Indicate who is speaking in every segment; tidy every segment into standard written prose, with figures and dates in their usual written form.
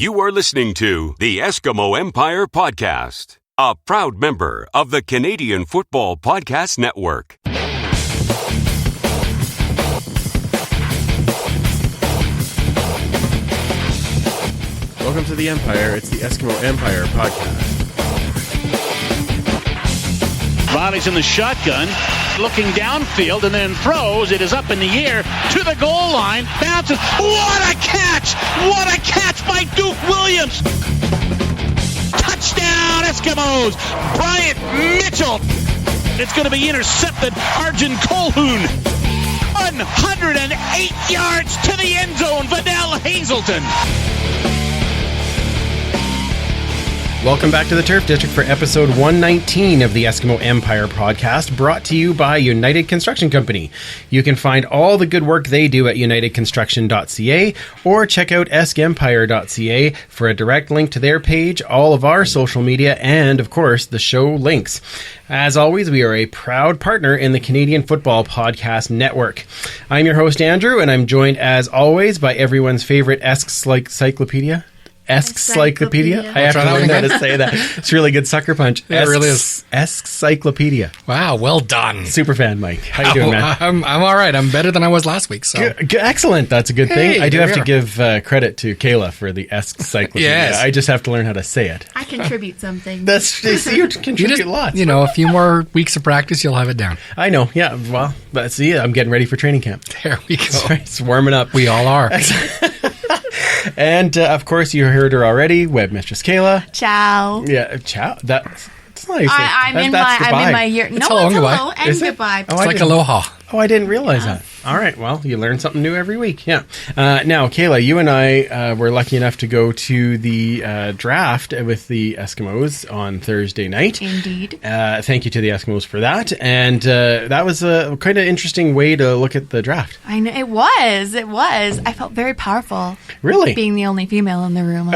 Speaker 1: You are listening to the Eskimo Empire Podcast, a proud member of the Canadian Football Podcast Network.
Speaker 2: Welcome to the Empire. It's the Eskimo Empire Podcast.
Speaker 3: Riley's in the shotgun, looking downfield, and then throws. It is up in the air to the goal line. Bounces. What a catch! What a catch by Duke Williams! Touchdown, Eskimos! Bryant Mitchell. It's going to be intercepted. Arjun Colhoun. 108 yards to the end zone. Vidal Hazelton.
Speaker 2: Welcome back to the Turf District for episode 119 of the Eskimo Empire Podcast, brought to you by United Construction Company. You can find all the good work they do at unitedconstruction.ca or check out eskempire.ca for a direct link to their page, all of our social media, and, of course, the show links. As always, we are a proud partner in the Canadian Football Podcast Network. I'm your host, Andrew, and I'm joined, as always, by everyone's favorite Esks Encyclopedia. Esks Encyclopedia. I have to learn how to say that. It's a really good sucker punch.
Speaker 4: Yeah, it really is.
Speaker 2: Esks Encyclopedia.
Speaker 4: Wow, well done.
Speaker 2: Superfan, Mike. How you doing, man?
Speaker 4: I'm all right. I'm better than I was last week. So
Speaker 2: excellent. That's a good thing. I do have to give credit to Kayla for the Esks Encyclopedia. Yes. I just have to learn how to say it.
Speaker 5: I contribute something.
Speaker 2: You contribute lots.
Speaker 4: You know, a few more weeks of practice, you'll have it down.
Speaker 2: I know. Yeah. Well, see, I'm getting ready for training camp.
Speaker 4: There we go.
Speaker 2: It's warming up.
Speaker 4: We all are.
Speaker 2: And, of course, you heard her already, Web Mistress Kayla.
Speaker 5: Ciao.
Speaker 2: Yeah, ciao. That's not how you say
Speaker 5: I'm in my year.
Speaker 4: It's hello and goodbye.
Speaker 5: Hello and goodbye.
Speaker 4: It's like aloha.
Speaker 2: Oh, I didn't realize that. All right. Well, you learn something new every week. Yeah. Now, Kayla, you and I were lucky enough to go to the draft with the Eskimos on Thursday night.
Speaker 5: Indeed.
Speaker 2: Thank you to the Eskimos for that. And that was a kind of interesting way to look at the draft.
Speaker 5: I know. It was. I felt very powerful.
Speaker 2: Really?
Speaker 5: Being the only female in the room.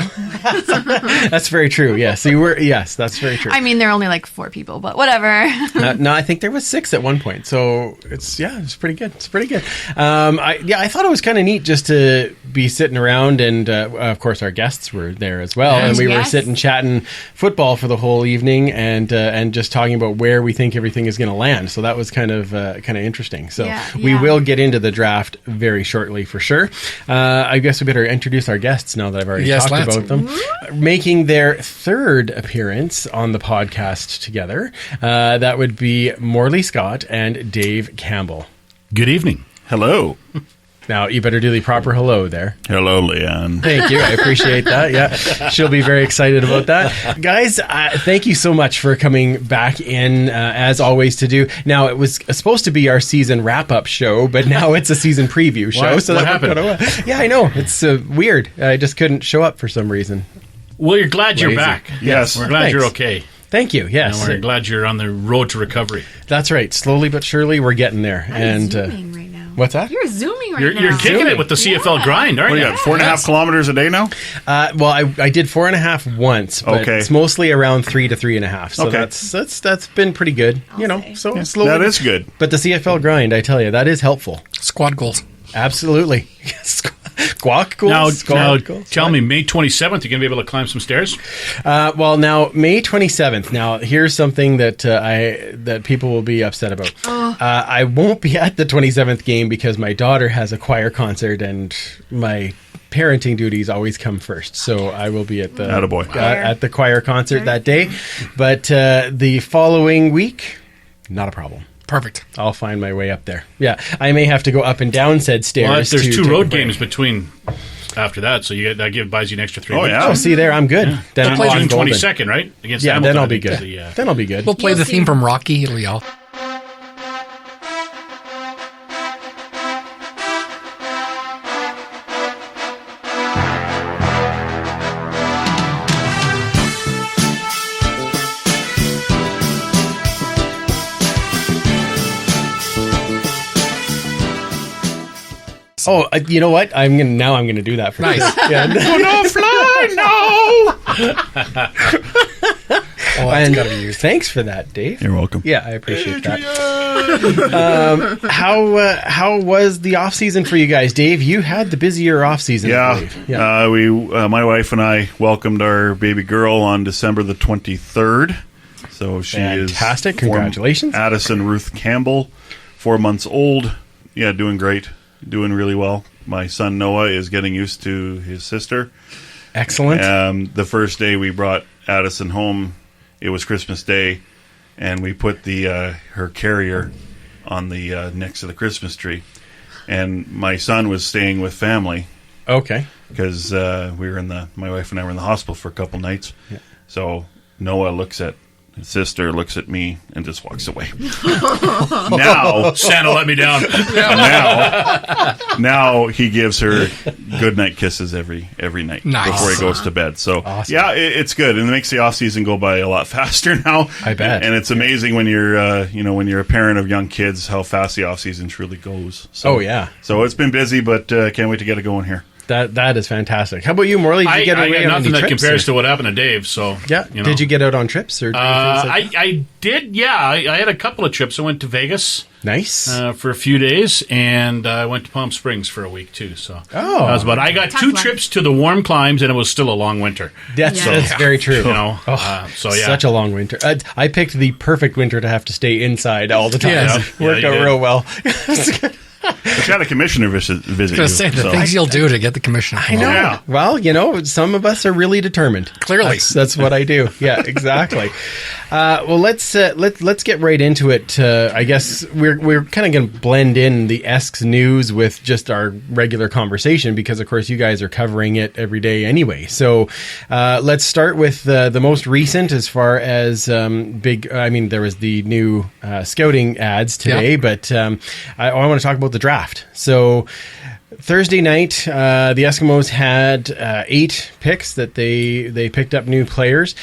Speaker 2: That's very true. Yes. Yes, that's very true.
Speaker 5: I mean, there are only like 4 people, but whatever.
Speaker 2: No, I think there was 6 at one point. So it's pretty good. It's pretty good. I thought it was kind of neat just to be sitting around, and of course our guests were there as well, and we were sitting chatting football for the whole evening, and just talking about where we think everything is going to land. So that was kind of interesting. So we will get into the draft very shortly for sure. I guess we better introduce our guests now that I've already talked about them. Making their 3rd appearance on the podcast together, that would be Morley Scott and Dave Campbell.
Speaker 3: Good evening.
Speaker 6: Hello.
Speaker 2: Now, you better do the proper hello there.
Speaker 6: Hello, Leanne.
Speaker 2: Thank you. I appreciate that. Yeah, she'll be very excited about that. Guys, thank you so much for coming back in, as always, to do. Now, it was supposed to be our season wrap-up show, but now it's a season preview show.
Speaker 3: So what happened?
Speaker 2: Yeah, I know. It's weird. I just couldn't show up for some reason.
Speaker 3: Well, you're glad you're back.
Speaker 6: Yes.
Speaker 3: We're glad you're okay.
Speaker 2: Thank you. Yes.
Speaker 3: And we're glad you're on the road to recovery.
Speaker 2: That's right. Slowly but surely, we're getting there.
Speaker 5: I'm zooming right now.
Speaker 2: What's that?
Speaker 5: You're zooming right now.
Speaker 3: You're kicking it with the CFL grind, aren't you?
Speaker 6: What do you got, 4.5 kilometers a day now?
Speaker 2: Well, I did 4.5 once, but it's mostly around 3 to 3.5. So that's been pretty good. So slowly.
Speaker 6: That is good.
Speaker 2: But the CFL grind, I tell you, that is helpful.
Speaker 4: Squad goals.
Speaker 2: Absolutely. Squawk goals.
Speaker 3: Now, tell me, May 27th, you're going to be able to climb some stairs?
Speaker 2: Well, now, May 27th. Now, here's something that people will be upset about. I won't be at the 27th game because my daughter has a choir concert and my parenting duties always come first. So I will be at the choir concert that day. But the following week, not a problem.
Speaker 4: Perfect.
Speaker 2: I'll find my way up there. Yeah, I may have to go up and down said stairs.
Speaker 3: Well, there's 2 road games between after that, so that buys you an extra 3 weeks.
Speaker 2: Yeah. Oh, see there, I'm good.
Speaker 3: Yeah. Then play June 22nd, right? Against Hamilton,
Speaker 2: then I'll be good. Then I'll be good.
Speaker 4: We'll play the theme from Rocky. It'll be all.
Speaker 2: Oh, you know what? I'm gonna do that for
Speaker 4: nice.
Speaker 2: Yeah.
Speaker 6: No, fly, no.
Speaker 2: and gotta be used. Thanks for that, Dave.
Speaker 6: You're welcome.
Speaker 2: Yeah, I appreciate that. How was the off season for you guys, Dave? You had the busier off season. I believe.
Speaker 6: My wife and I welcomed our baby girl on December the 23rd. So she
Speaker 2: Fantastic.
Speaker 6: is
Speaker 2: Congratulations.
Speaker 6: Addison Ruth Campbell, 4 months old. Yeah, doing great. Doing really well. My son Noah is getting used to his sister.
Speaker 2: Excellent.
Speaker 6: The first day we brought Addison home, it was Christmas Day, and we put her carrier on the next to the Christmas tree. And my son was staying with family.
Speaker 2: Okay.
Speaker 6: Because my wife and I were in the hospital for a couple nights.
Speaker 2: Yeah.
Speaker 6: So Noah looks at his sister, looks at me, and just walks away. Now
Speaker 7: Santa let me down.
Speaker 6: Now he gives her goodnight kisses every night before he goes to bed. So
Speaker 2: awesome.
Speaker 6: Yeah, it's good, and it makes the off season go by a lot faster now.
Speaker 2: I bet.
Speaker 6: And it's amazing when you're when you're a parent of young kids how fast the off season truly goes. So, So it's been busy, but can't wait to get it going here.
Speaker 2: That is fantastic. How about you, Morley? Did you get away
Speaker 7: I got
Speaker 2: on
Speaker 7: nothing
Speaker 2: any
Speaker 7: that
Speaker 2: trips,
Speaker 7: compares
Speaker 2: or?
Speaker 7: to what happened to Dave. So
Speaker 2: Yeah. Did you get out on trips or?
Speaker 7: I did. Yeah, I had a couple of trips. I went to Vegas.
Speaker 2: Nice.
Speaker 7: For a few days, and I went to Palm Springs for a week too. So that was about. I got
Speaker 5: Tough
Speaker 7: two
Speaker 5: one.
Speaker 7: trips to the warm climes, and it was still a long winter.
Speaker 2: That's very true.
Speaker 7: You know,
Speaker 2: Such a long winter. I picked the perfect winter to have to stay inside all the time.
Speaker 7: Yes.
Speaker 2: Worked
Speaker 7: Yeah,
Speaker 2: out
Speaker 7: you did.
Speaker 2: real well.
Speaker 6: But you had a commissioner visit
Speaker 4: I was
Speaker 6: you.
Speaker 4: going to say, the things you'll do to get the commission.
Speaker 2: I know.
Speaker 6: Yeah.
Speaker 2: Well, some of us are really determined.
Speaker 4: Clearly.
Speaker 2: That's what I do. Yeah, exactly. Well, let's get right into it. I guess we're kind of going to blend in the Esks news with just our regular conversation because, of course, you guys are covering it every day anyway. So let's start with the most recent as far as there was the new scouting ads today, but I want to talk about the draft. So Thursday night, the Eskimos had 8 picks that they picked up new players,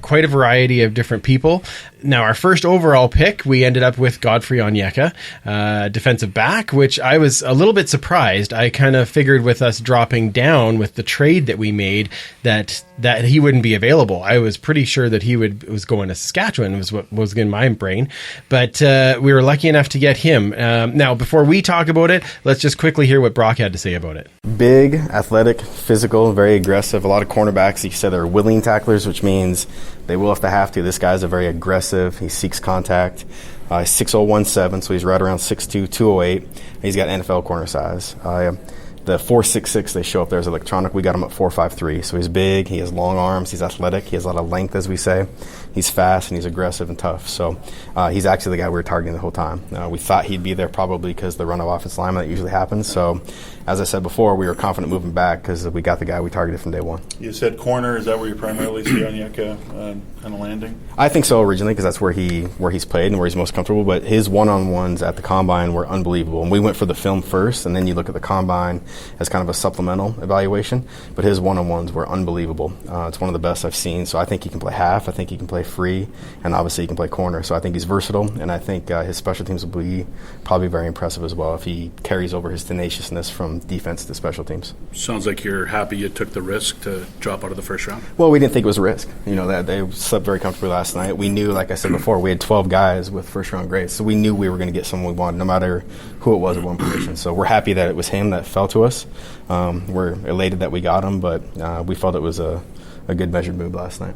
Speaker 2: quite a variety of different people. Now, our first overall pick, we ended up with Godfrey Onyeka, defensive back, which I was a little bit surprised. I kind of figured with us dropping down with the trade that we made that he wouldn't be available. I was pretty sure that he was going to Saskatchewan was what was in my brain, but we were lucky enough to get him. Now, before we talk about it, let's just quickly hear what Brock had to say about it.
Speaker 8: Big, athletic, physical, very aggressive. A lot of cornerbacks, you said they're willing tacklers, which means they will if they have to. This guy's a very aggressive. He seeks contact. He's 6'0", so he's right around 6'2", 208. He's got NFL corner size. The 4.66 they show up there is electronic. We got him at 4.53. So he's big. He has long arms. He's athletic. He has a lot of length, as we say. He's fast and he's aggressive and tough. So he's actually the guy we were targeting the whole time. We thought he'd be there probably because the run of offensive lineman that usually happens. So as I said before, we were confident moving back because we got the guy we targeted from day one.
Speaker 6: You said corner. Is that where you primarily see Onyeka kind of landing?
Speaker 8: I think so originally because that's where he's played and where he's most comfortable. But his one-on-ones at the combine were unbelievable. And we went for the film first, and then you look at the combine as kind of a supplemental evaluation. But his one-on-ones were unbelievable. It's one of the best I've seen. So I think he can play half. I think he can play free, and obviously he can play corner. So I think he's versatile, and I think his special teams will be probably very impressive as well if he carries over his tenaciousness from defense to special teams.
Speaker 7: Sounds like you're happy you took the risk to drop out of the first round.
Speaker 8: Well, we didn't think it was a risk. That they slept very comfortably last night. We knew, like I said before, we had 12 guys with first-round grades, so we knew we were going to get someone we wanted, no matter who it was at one position. So we're happy that it was him that fell to us. We're elated that we got him, but we felt it was a good measured move last night.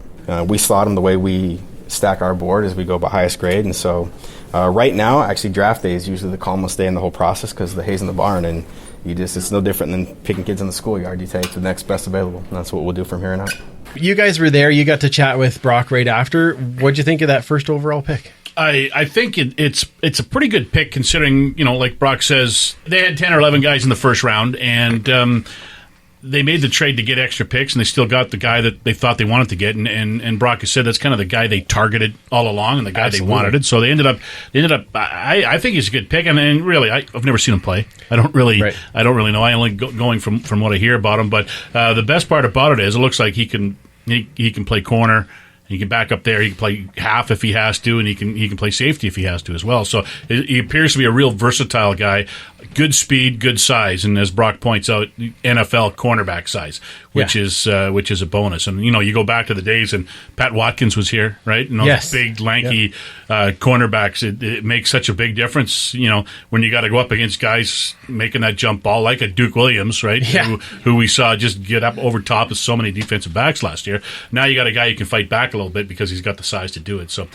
Speaker 8: We slot him the way we stack our board as we go by highest grade, and so right now, actually, draft day is usually the calmest day in the whole process because of the haze in the barn, and it's no different than picking kids in the schoolyard. You take the next best available, and that's what we'll do from here on out.
Speaker 2: You guys were there. You got to chat with Brock right after. What'd you think of that first overall pick?
Speaker 7: I think it's a pretty good pick considering, like Brock says, they had 10 or 11 guys in the first round, and they made the trade to get extra picks, and they still got the guy that they thought they wanted to get. And Brock has said that's kind of the guy they targeted all along, and the guy they wanted it. So they ended up. I think he's a good pick, and really, I've never seen him play. I don't really know. I only going from what I hear about him. But the best part about it is, it looks like he can play corner. He can back up there. He can play half if he has to, and he can play safety if he has to as well. So he appears to be a real versatile guy. good speed, good size, and as Brock points out, NFL cornerback size, which is a bonus. And you go back to the days, and Pat Watkins was here, right? And those big, lanky cornerbacks. It makes such a big difference. When you got to go up against guys making that jump ball, like a Duke Williams, right?
Speaker 2: Yeah.
Speaker 7: Who we saw just get up over top of so many defensive backs last year. Now you got a guy who can fight back a little bit because he's got the size to do it. So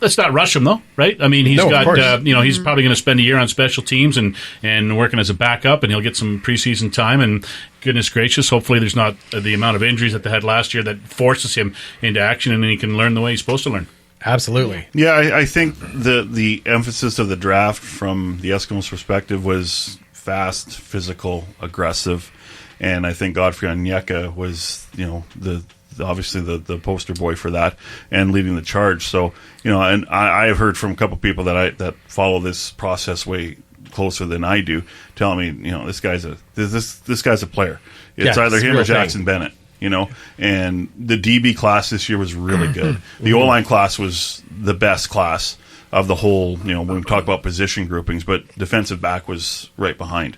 Speaker 7: let's not rush him though, right? I mean, he's he's probably going to spend a year on special teams and working as a backup, and he'll get some preseason time. And goodness gracious, hopefully there's not the amount of injuries that they had last year that forces him into action, and then he can learn the way he's supposed to learn.
Speaker 2: Absolutely.
Speaker 6: Yeah, I think the emphasis of the draft from the Eskimos' perspective was fast, physical, aggressive, and I think Godfrey Onyeka was obviously the poster boy for that and leading the charge. So and I have heard from a couple people that follow this process way closer than I do, telling me this guy's a player. It's either him or Jackson Bennett. And the DB class this year was really good. The O-line class was the best class of the whole, when we talk about position groupings, but defensive back was right behind.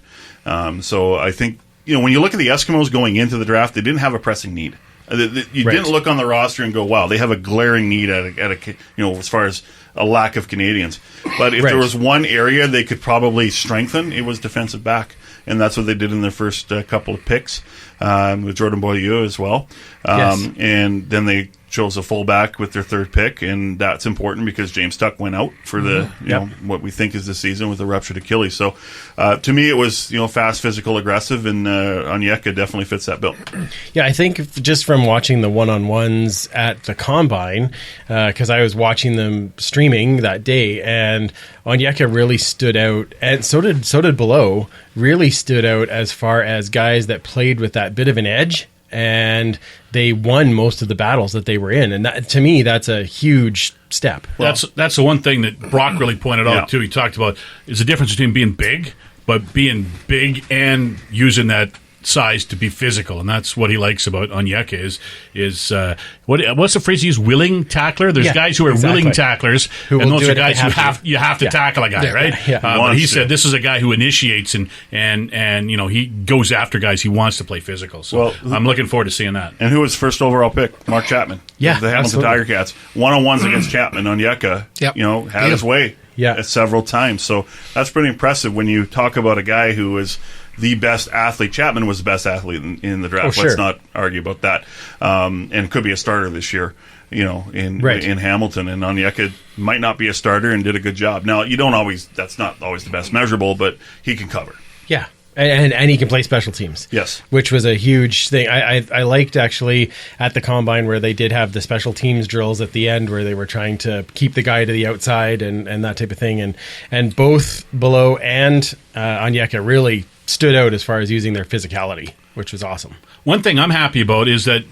Speaker 6: So I think, when you look at the Eskimos going into the draft, they didn't have a pressing need. You didn't look on the roster and go, wow, they have a glaring need as far as a lack of Canadians. But if there was one area they could probably strengthen, it was defensive back. And that's what they did in their first couple of picks with Jordan Beaulieu as well. And then they chose a fullback with their third pick, and that's important because James Tuck went out for the what we think is the season with a ruptured Achilles. So to me, it was fast, physical, aggressive, and Onyeka definitely fits that bill.
Speaker 2: Yeah, I think just from watching the one-on-ones at the Combine, because I was watching them streaming that day, and Onyeka really stood out, and so did Below, really stood out as far as guys that played with that bit of an edge, and they won most of the battles that they were in. And that, to me, that's a huge step.
Speaker 7: Well, that's the one thing that Brock really pointed out, too. He talked about is the difference between being big, but being big and using that size to be physical, and that's what he likes about Onyeka is what's the phrase he used? Willing tackler. There's guys who are willing tacklers, and those are guys you have to tackle a guy, right?
Speaker 2: Yeah.
Speaker 7: But he said this is a guy who initiates and he goes after guys. He wants to play physical. So I'm looking forward to seeing that.
Speaker 6: And who was first overall pick? Mark Chapman.
Speaker 2: Yeah,
Speaker 6: the Hamilton Tiger Cats. One-on-ones against Chapman. Onyeka, had his way several times. So that's pretty impressive when you talk about a guy who was the best athlete. Chapman was the best athlete in the draft. Let's not argue about that. And could be a starter this year, in Hamilton. And Onyeka might not be a starter and did a good job. Now, that's not always the best measurable, but he can cover.
Speaker 2: Yeah. And he can play special teams.
Speaker 6: Yes.
Speaker 2: Which was a huge thing. I liked actually at the Combine where they did have the special teams drills at the end where they were trying to keep the guy to the outside and that type of thing. And both Below and Onyeka really stood out as far as using their physicality, which was awesome.
Speaker 7: One thing I'm happy about is that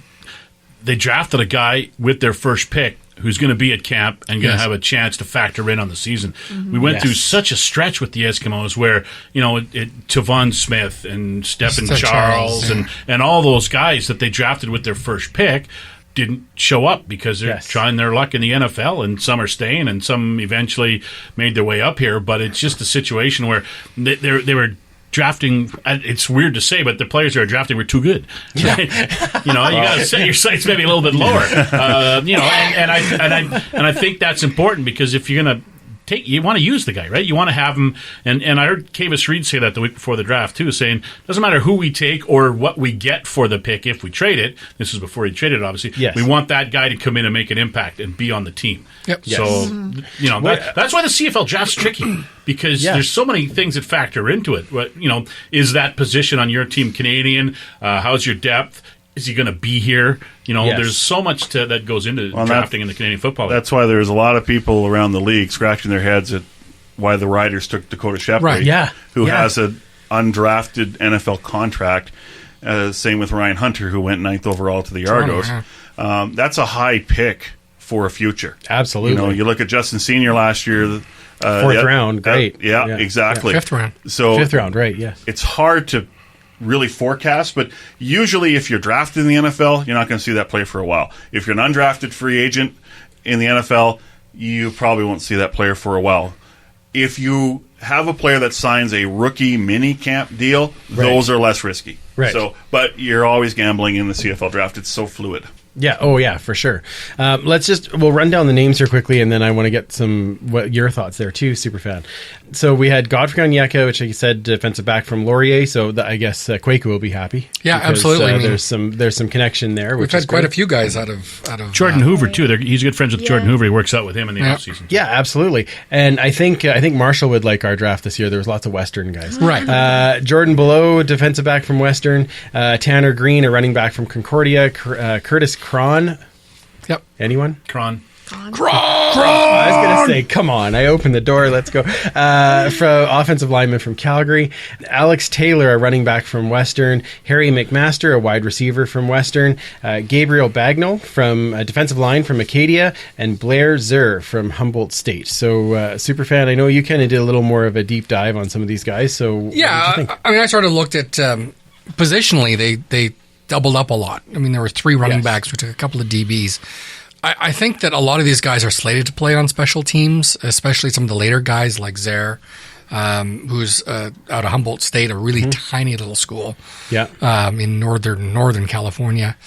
Speaker 7: they drafted a guy with their first pick who's going to be at camp and going to have a chance to factor in on the season. We went through such a stretch with the Eskimos where, Tavon Smith and Stephen Charles and all those guys that they drafted with their first pick didn't show up because they're trying their luck in the NFL, and some are staying and some eventually made their way up here. But it's just a situation where they were drafting. It's weird to say, but the players that are drafting were too good. Right? You got to set your sights maybe a little bit lower. And I think that's important because if you're going to you want to use the guy, right? You want to have him. And I heard Kavis Reed say that the week before the draft too, saying doesn't matter who we take or what we get for the pick if we trade it. This is before he traded it, obviously.
Speaker 2: Yes.
Speaker 7: We want that guy to come in and make an impact and be on the team.
Speaker 4: Yep.
Speaker 7: So that's why the CFL draft's tricky because there's so many things that factor into it. Is that position on your team Canadian? How's your depth? Is he going to be here? There's so much that goes into drafting in the Canadian Football League.
Speaker 6: That's why there's a lot of people around the league scratching their heads at why the Riders took Dakota Shepard, who has an undrafted NFL contract. Same with Ryan Hunter, who went 9th overall to the Argos. That's a high pick for a future.
Speaker 2: Absolutely.
Speaker 6: You look at Justin Senior last year.
Speaker 2: Fourth round, great.
Speaker 6: Exactly.
Speaker 4: Fifth round.
Speaker 6: So
Speaker 2: fifth round, right, yes.
Speaker 6: It's hard to really forecast, but usually if you're drafted in the NFL, you're not going to see that player for a while. If you're an undrafted free agent in the NFL, you probably won't see that player for a while. If you have a player that signs a rookie mini camp deal,
Speaker 2: Right.
Speaker 6: those are less risky.
Speaker 2: Right.
Speaker 6: So, but you're always gambling in the CFL draft. It's so fluid.
Speaker 2: Yeah. Oh, yeah, for sure. We'll run down the names here quickly, and then I want to get what your thoughts there too, Superfan. So we had Godfrey Onyeka, which, like you said, defensive back from Laurier. So I guess Kwaku will be happy.
Speaker 4: Yeah,
Speaker 2: because,
Speaker 4: absolutely. I mean,
Speaker 2: there's some connection there.
Speaker 4: We've had quite a few guys out of
Speaker 7: Jordan Hoover too. He's good friends with Jordan Hoover. He works out with him in the offseason.
Speaker 2: Yeah, absolutely. And I think Marshall would like our draft this year. There was lots of Western guys.
Speaker 4: Right.
Speaker 2: Jordan Below, defensive back from Western. Tanner Green, a running back from Concordia. Curtis Cron.
Speaker 4: Yep.
Speaker 2: Anyone?
Speaker 7: Cron.
Speaker 2: I was going to say, come on. I opened the door. Let's go. From offensive lineman from Calgary. Alex Taylor, a running back from Western. Harry McMaster, a wide receiver from Western. Gabriel Bagnall from a defensive line from Acadia. And Blair Zur from Humboldt State. So, Superfan, I know you kind of did a little more of a deep dive on some of these guys. So, what did you think?
Speaker 4: I mean, I sort of looked at positionally, they doubled up a lot. I mean, there were 3 running backs. We took a couple of DBs. I think that a lot of these guys are slated to play on special teams, especially some of the later guys like Zer, who's out of Humboldt State, a really tiny little school in northern California.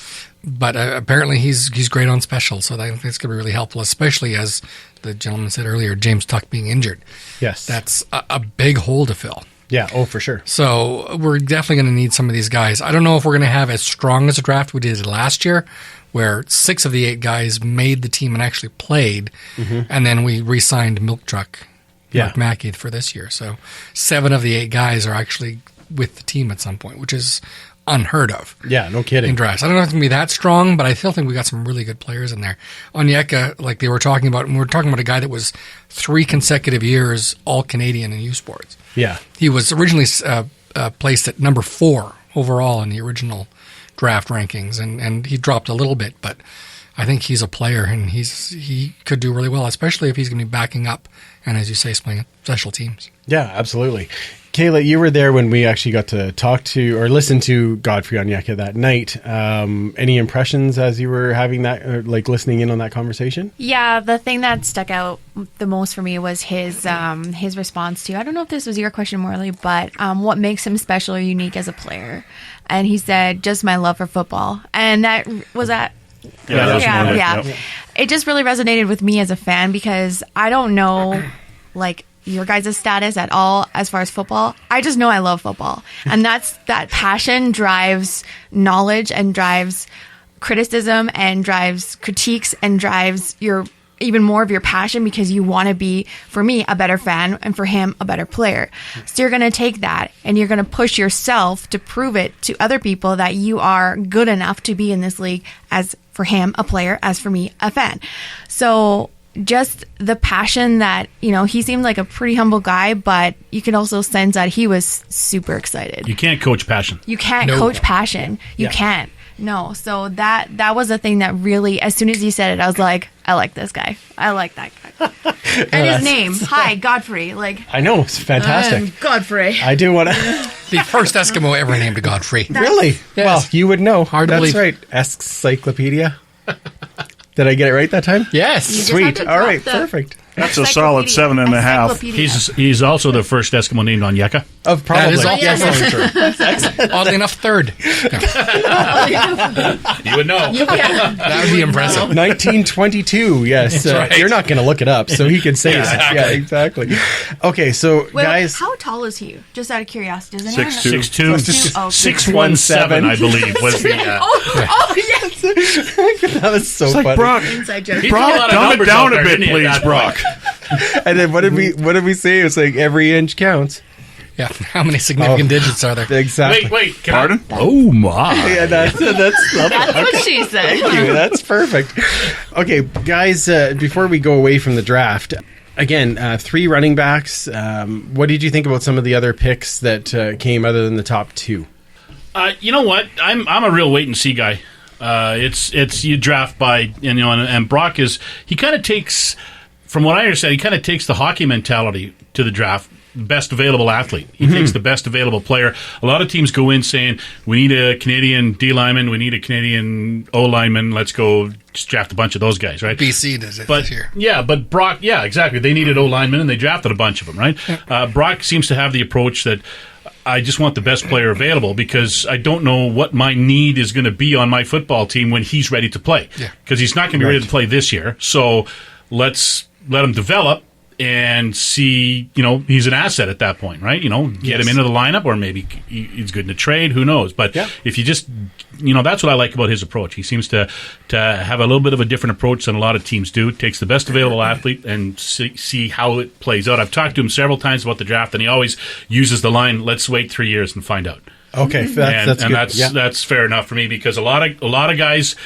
Speaker 4: But apparently he's great on special, so I think it's going to be really helpful, especially as the gentleman said earlier, James Tuck being injured.
Speaker 2: Yes.
Speaker 4: That's a big hole to fill.
Speaker 2: Yeah, for sure.
Speaker 4: So we're definitely going to need some of these guys. I don't know if we're going to have as strong as a draft we did last year, where 6 of the 8 guys made the team and actually played, and then we re-signed Milk Truck Mark Mackey for this year. So 7 of the 8 guys are actually with the team at some point, which is unheard of.
Speaker 2: Yeah, no kidding.
Speaker 4: In drafts. I don't know if it's going to be that strong, but I still think we got some really good players in there. Onyeka, like they were talking about, and we were talking about a guy that was 3 consecutive years All-Canadian in U Sports.
Speaker 2: Yeah.
Speaker 4: He was originally placed at number 4 overall in the original draft rankings, and he dropped a little bit, but I think he's a player, and he could do really well, especially if he's going to be backing up and, as you say, playing special teams.
Speaker 2: Yeah, absolutely. Kayla, you were there when we actually got to talk to or listen to Godfrey Onyeka that night. Any impressions as you were having that, or like listening in on that conversation?
Speaker 5: Yeah, the thing that stuck out the most for me was his response to, I don't know if this was your question, Morley, but what makes him special or unique as a player. And he said, just my love for football. And that was that. Yeah. It just really resonated with me as a fan because I don't know, like, your guys' status at all as far as football. I just know I love football. And that passion drives knowledge and drives criticism and drives critiques and drives even more of your passion because you want to be, for me, a better fan and for him, a better player. So you're going to take that and you're going to push yourself to prove it to other people that you are good enough to be in this league, as for him, a player, as for me, a fan. So just the passion that, he seemed like a pretty humble guy, but you could also sense that he was super excited.
Speaker 7: You can't coach passion.
Speaker 5: You can't coach passion. You can't. No. So that was the thing that really, as soon as he said it, I was like, I like this guy. I like that guy. And his name. Hi, Godfrey. Like,
Speaker 2: I know. It's fantastic.
Speaker 5: Godfrey.
Speaker 2: I do want to.
Speaker 4: The first Eskimo ever named Godfrey.
Speaker 2: Really?
Speaker 4: Yes.
Speaker 2: Well, you would know.
Speaker 4: Hard to
Speaker 2: That's
Speaker 4: believe.
Speaker 2: right. Esks Encyclopedia. Did I get it right that time?
Speaker 4: Yes.
Speaker 2: Sweet. All right. Perfect.
Speaker 6: That's a solid 7.5.
Speaker 7: He's also the first Eskimo named Onyeka.
Speaker 2: Of probably.
Speaker 4: That is
Speaker 2: Yes,
Speaker 4: true. Oddly enough, 3rd.
Speaker 7: You would know.
Speaker 4: That would be impressive.
Speaker 2: 1922. Yes.
Speaker 4: That's right.
Speaker 2: You're not going to look it up, so he can say that. Yeah, exactly. Okay, so
Speaker 5: Wait,
Speaker 2: guys.
Speaker 5: how tall is he? Just out of curiosity. Does
Speaker 6: 6'2".
Speaker 7: 6'2".
Speaker 5: 6'2".
Speaker 7: 6'17", I believe, was the...
Speaker 5: yes.
Speaker 2: That was so
Speaker 6: It's
Speaker 2: funny.
Speaker 6: like, Brock,
Speaker 5: Inside joke.
Speaker 7: He threw a lot of
Speaker 6: dumb it
Speaker 7: numbers
Speaker 6: down
Speaker 7: out
Speaker 6: a
Speaker 7: there,
Speaker 6: bit,
Speaker 7: didn't he, at
Speaker 6: please,
Speaker 7: that
Speaker 6: Brock.
Speaker 2: And then what did we say? It was like every inch counts.
Speaker 4: Yeah. How many significant digits are there?
Speaker 2: Exactly.
Speaker 7: Wait.
Speaker 6: Pardon?
Speaker 7: Oh, my.
Speaker 2: Yeah, that's
Speaker 5: That's what she said.
Speaker 2: Thank you. That's perfect. Okay, guys, before we go away from the draft, again, 3 running backs. What did you think about some of the other picks that came other than the top 2?
Speaker 7: You know what? I'm a real wait and see guy. It's you draft by, and Brock he kind of takes, from what I understand, he kind of takes the hockey mentality to the draft. best available athlete. He takes the best available player. A lot of teams go in saying, we need a Canadian D lineman, we need a Canadian O lineman, let's go just draft a bunch of those guys, right?
Speaker 4: BC does it this year.
Speaker 7: Yeah, but Brock, exactly. They needed O linemen and they drafted a bunch of them, right? Yeah. Brock seems to have the approach that I just want the best player available because I don't know what my need is going to be on my football team when he's ready to play. Because he's not going to be ready to play this year. So let's let him develop and see, he's an asset at that point, right? Get him into the lineup, or maybe he's good in a trade, who knows? But if you just, that's what I like about his approach. He seems to have a little bit of a different approach than a lot of teams do. Takes the best available athlete and see how it plays out. I've talked to him several times about the draft, and he always uses the line, let's wait 3 years and find out.
Speaker 2: Okay, that's good.
Speaker 7: That's fair enough for me, because a lot of guys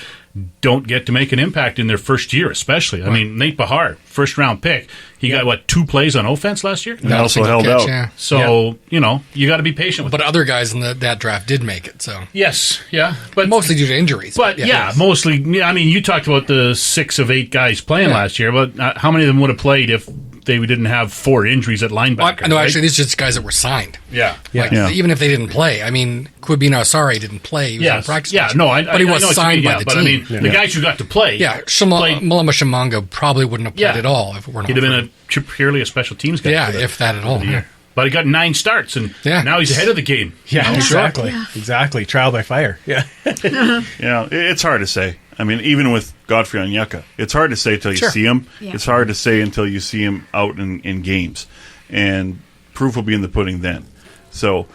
Speaker 7: don't get to make an impact in their first year, especially. I mean, Nate Bahar, first round pick, he got 2 plays on offense last year?
Speaker 6: And also held out.
Speaker 4: Yeah.
Speaker 7: So, you got to be patient with
Speaker 4: But other guys in that draft did make it, so.
Speaker 7: Yes, yeah. But
Speaker 4: mostly due to injuries.
Speaker 7: But mostly, I mean, you talked about the 6 of 8 guys playing last year, but how many of them would have played if they didn't have 4 injuries at linebacker?
Speaker 4: No, actually, these are just guys that were signed.
Speaker 7: Yeah.
Speaker 4: Even if they didn't play. I mean, Quibino Asare didn't play. He was on practice.
Speaker 7: But
Speaker 4: he was signed by the team.
Speaker 7: I mean, the guys who got to play.
Speaker 4: Yeah, Malama Shamanga probably wouldn't have played at all if it weren't.
Speaker 7: He'd have been purely a special teams guy.
Speaker 4: Yeah, if that at all. Yeah.
Speaker 7: But he got 9 starts, and now he's ahead of the game.
Speaker 2: Yeah, exactly. Exactly. Trial by fire. Yeah.
Speaker 6: It's hard to say. I mean, even with Godfrey Onyeka, it's hard to say until you see him. Yeah. It's hard to say until you see him out in games. And proof will be in the pudding then. So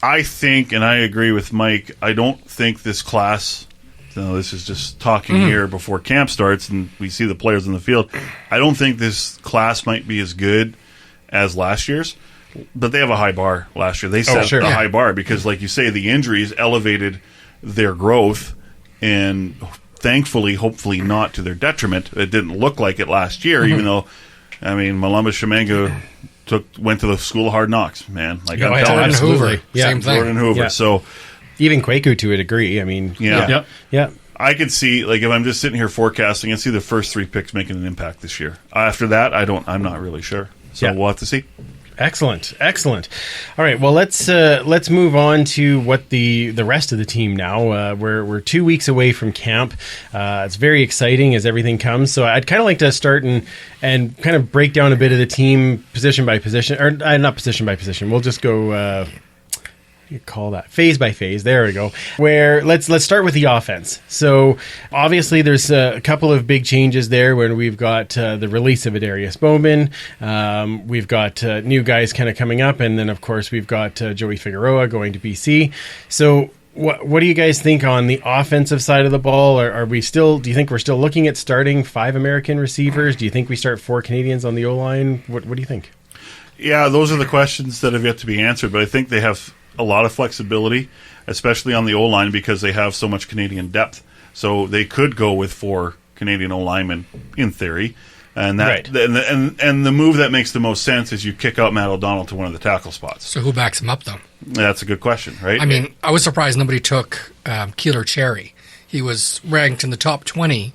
Speaker 6: I think, and I agree with Mike, I don't think this class, this is just talking here before camp starts and we see the players in the field, I don't think this class might be as good as last year's. But they have a high bar last year. They set a high bar because, like you say, the injuries elevated their growth, and thankfully, hopefully not to their detriment. It didn't look like it last year, even though, I mean, Malama Shamanga went to the school of hard knocks, man. Like
Speaker 4: Jordan Hoover, same thing.
Speaker 6: Jordan Hoover. Yeah. So
Speaker 2: even Kwaku to a degree. I mean,
Speaker 6: yeah. I could see, like, if I'm just sitting here forecasting, I see the first 3 picks making an impact this year. After that, I'm not really sure. So we'll have to see.
Speaker 2: Excellent. All right, well, let's move on to what the rest of the team now. We're 2 weeks away from camp. It's very exciting as everything comes. So I'd kind of like to start and kind of break down a bit of the team position by position, or not position by position. We'll just go. You call that phase by phase. There we go. Where let's start with the offense. So obviously there's a couple of big changes there when we've got the release of Adarius Bowman. We've got new guys kind of coming up, and then of course we've got Joey Figueroa going to BC. So what do you guys think on the offensive side of the ball? Are we still? Do you think we're still looking at starting 5 American receivers? Do you think we start 4 Canadians on the O line? What do you think?
Speaker 6: Yeah, those are the questions that have yet to be answered. But I think they have a lot of flexibility, especially on the O-line, because they have so much Canadian depth. So they could go with 4 Canadian O-linemen in theory. And that and the move that makes the most sense is you kick out Matt O'Donnell to one of the tackle spots.
Speaker 4: So who backs him up, though?
Speaker 6: That's a good question, right?
Speaker 4: I mean, I was surprised nobody took Keeler Cherry. He was ranked in the top 20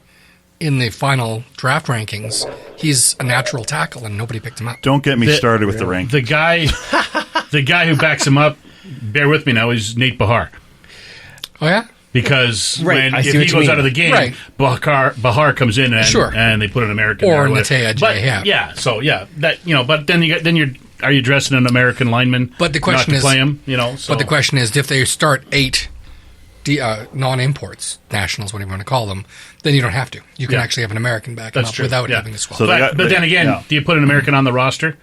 Speaker 4: in the final draft rankings. He's a natural tackle, and nobody picked him up.
Speaker 6: Don't get me started with the rank.
Speaker 7: The guy who backs him up, bear with me now, is Nate Bahar.
Speaker 4: Oh, yeah?
Speaker 7: Because if he goes out of the game, Bahar comes in and they put an American
Speaker 4: or Natea J.
Speaker 7: But then are you dressing an American lineman?
Speaker 4: But the question
Speaker 7: is, play him,
Speaker 4: But the question is, if they start 8 non-imports, nationals, whatever you want to call them, then you don't have to. You can actually have an American back him up without having to swap.
Speaker 7: So but then again, do you put an American on the roster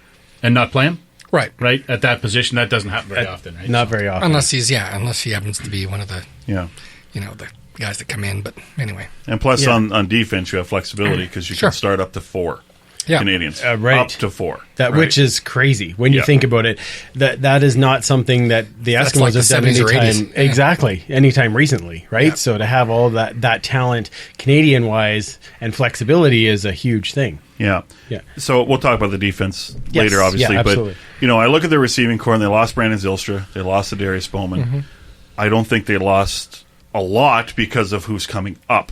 Speaker 7: and not play him?
Speaker 4: Right.
Speaker 7: At that position, that doesn't happen very often, right?
Speaker 2: Not very often.
Speaker 4: Unless he happens to be one of the, the guys that come in. But anyway.
Speaker 6: And plus on defense, you have flexibility because you can start up to 4 Canadians. Up to 4.
Speaker 2: Which is crazy when you think about it. That is not something that the Eskimos have done anytime. Exactly. Anytime recently, right? Yeah. So to have all that talent Canadian-wise and flexibility is a huge thing.
Speaker 6: Yeah. So we'll talk about the defense later, obviously.
Speaker 2: Yeah, absolutely.
Speaker 6: But, I look at their receiving core, and they lost Brandon Zylstra. They lost Adarius Bowman. Mm-hmm. I don't think they lost a lot because of who's coming up.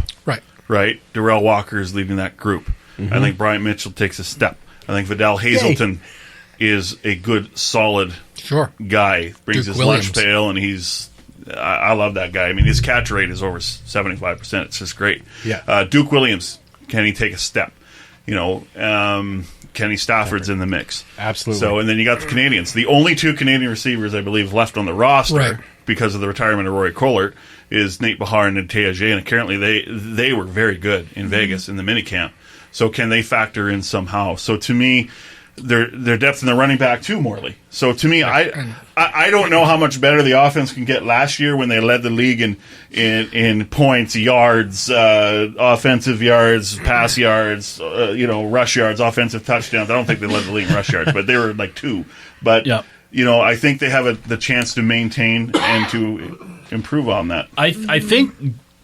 Speaker 6: Right? Darrell Walker is leading that group. Mm-hmm. I think Bryant Mitchell takes a step. I think Vidal Hazelton is a good, solid guy. Brings
Speaker 4: Duke
Speaker 6: his
Speaker 4: Williams.
Speaker 6: lunch pail, and I love that guy. I mean, his catch rate is over 75%. It's just great.
Speaker 2: Yeah.
Speaker 6: Duke Williams, can he take a step? Kenny Stafford's in the mix.
Speaker 2: Absolutely.
Speaker 6: So, and then you got the Canadians. The only 2 Canadian receivers, I believe, left on the roster because of the retirement of Rory Collert is Nate Bahar and Teague, and apparently they were very good in Vegas in the minicamp. So can they factor in somehow? So to me, their depth in the running back too, Morley. So to me, I don't know how much better the offense can get. Last year when they led the league in points, yards, offensive yards, pass yards, rush yards, offensive touchdowns. I don't think they led the league in rush yards, but they were like 2. But I think they have the chance to maintain and to improve on that.
Speaker 7: I think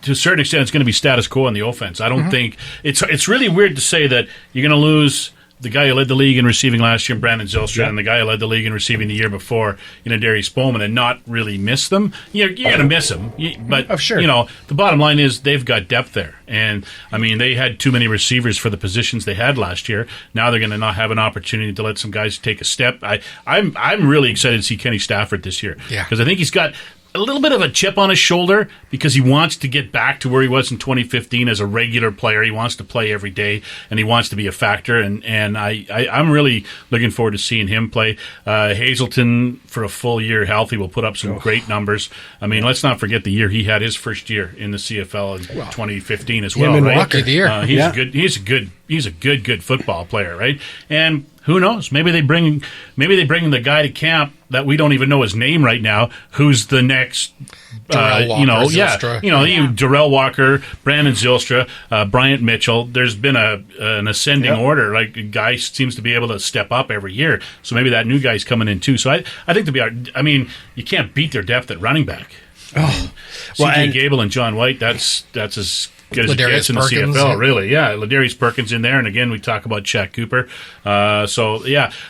Speaker 7: to a certain extent it's going to be status quo on the offense. I don't think it's really weird to say that you're going to lose the guy who led the league in receiving last year, Brandon Zylstra, and the guy who led the league in receiving the year before, Darius Bowman, and not really miss them. You're going to miss them. But, the bottom line is they've got depth there. And, I mean, they had too many receivers for the positions they had last year. Now they're going to not have an opportunity to let some guys take a step. I'm really excited to see Kenny Stafford this year. Because I think he's got a little bit of a chip on his shoulder because he wants to get back to where he was in 2015 as a regular player. He wants to play every day, and he wants to be a factor. And I'm really looking forward to seeing him play. Hazelton, for a full year healthy, will put up some great numbers. I mean, let's not forget the year he had his first year in the CFL in 2015 as well. Right?
Speaker 4: Rookie of the year.
Speaker 7: He's a good football player, right? And who knows? Maybe they bring the guy to camp that we don't even know his name right now, who's the next, Darrell Walker, Brandon Zylstra, Bryant Mitchell. There's been an ascending order. Like, a guy seems to be able to step up every year. So maybe that new guy's coming in too. So I think you can't beat their depth at running back. C.J. Gable and John White, that's as good as it gets in the CFL, really. Yeah, Ladarius Perkins in there, and again, we talk about Shaq Cooper.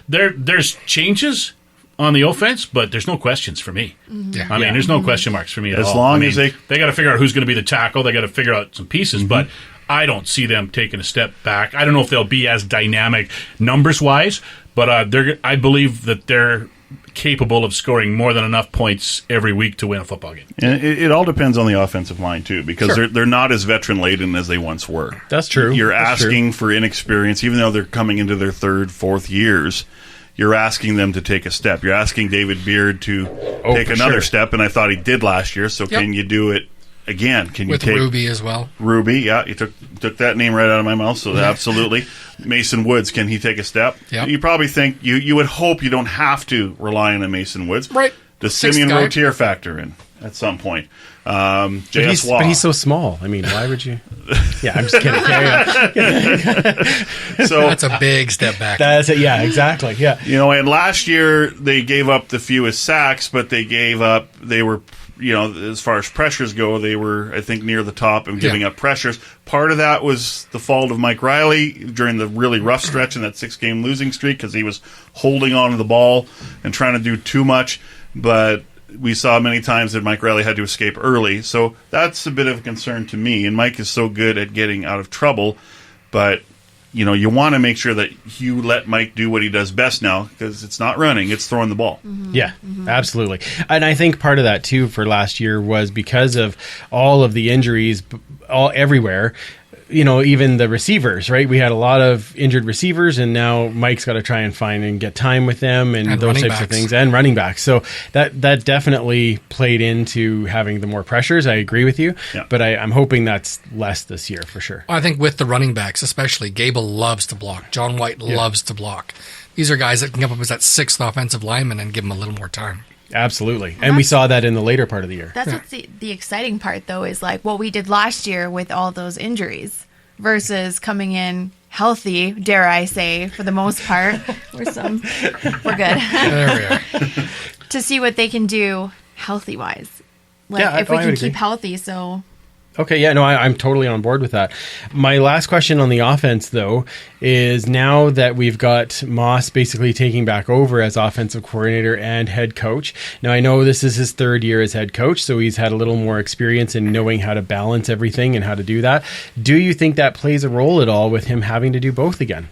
Speaker 7: There's changes on the offense, but there's no questions for me. I mean, there's no question marks for me at all.
Speaker 6: As long as they
Speaker 7: got to figure out who's going to be the tackle, they got to figure out some pieces, but I don't see them taking a step back. I don't know if they'll be as dynamic numbers-wise, but I believe that they're capable of scoring more than enough points every week to win a football game.
Speaker 6: And it all depends on the offensive line, too, because they're not as veteran-laden as they once were.
Speaker 2: That's true.
Speaker 6: You're asking for inexperience, even though they're coming into their 3rd, 4th years. You're asking them to take a step. You're asking David Beard to take another step, and I thought he did last year, so can you do it again? Can you take
Speaker 4: Ruby as well?
Speaker 6: Ruby, you took that name right out of my mouth, so absolutely. Mason Woods, can he take a step?
Speaker 4: Yep.
Speaker 6: You probably think, you would hope you don't have to rely on a Mason Woods.
Speaker 4: Right.
Speaker 6: Does Simeon Rotier factor in at some point?
Speaker 2: But he's so small. I mean, why would you? Yeah, I'm just kidding.
Speaker 6: So
Speaker 4: that's a big step back.
Speaker 2: That's it. Yeah, exactly. Yeah.
Speaker 6: And last year they gave up the fewest sacks, but they were, as far as pressures go, they were, I think, near the top in giving up pressures. Part of that was the fault of Mike Riley during the really rough stretch in that 6-game losing streak because he was holding on to the ball and trying to do too much. But we saw many times that Mike Riley had to escape early. So that's a bit of a concern to me. And Mike is so good at getting out of trouble. But, you want to make sure that you let Mike do what he does best now because it's not running, it's throwing the ball.
Speaker 2: Yeah, absolutely. And I think part of that, too, for last year was because of all of the injuries everywhere. Even the receivers, right? We had a lot of injured receivers, and now Mike's got to try and find and get time with them and those types of things, and running backs. So that definitely played into having the more pressures. I agree with you, but I'm hoping that's less this year for sure.
Speaker 4: I think with the running backs, especially, Gable loves to block. John White loves to block. These are guys that can come up as that 6th offensive lineman and give them a little more time.
Speaker 2: Absolutely. And we saw that in the later part of the year.
Speaker 5: That's what's the exciting part, though, is like what we did last year with all those injuries versus coming in healthy, dare I say, for the most part. We're good.
Speaker 4: There we are.
Speaker 5: To see what they can do healthy-wise. If we can keep healthy, so...
Speaker 2: Okay, yeah, no, I'm totally on board with that. My last question on the offense, though, is now that we've got Moss basically taking back over as offensive coordinator and head coach. Now, I know this is his 3rd year as head coach, so he's had a little more experience in knowing how to balance everything and how to do that. Do you think that plays a role at all with him having to do both again?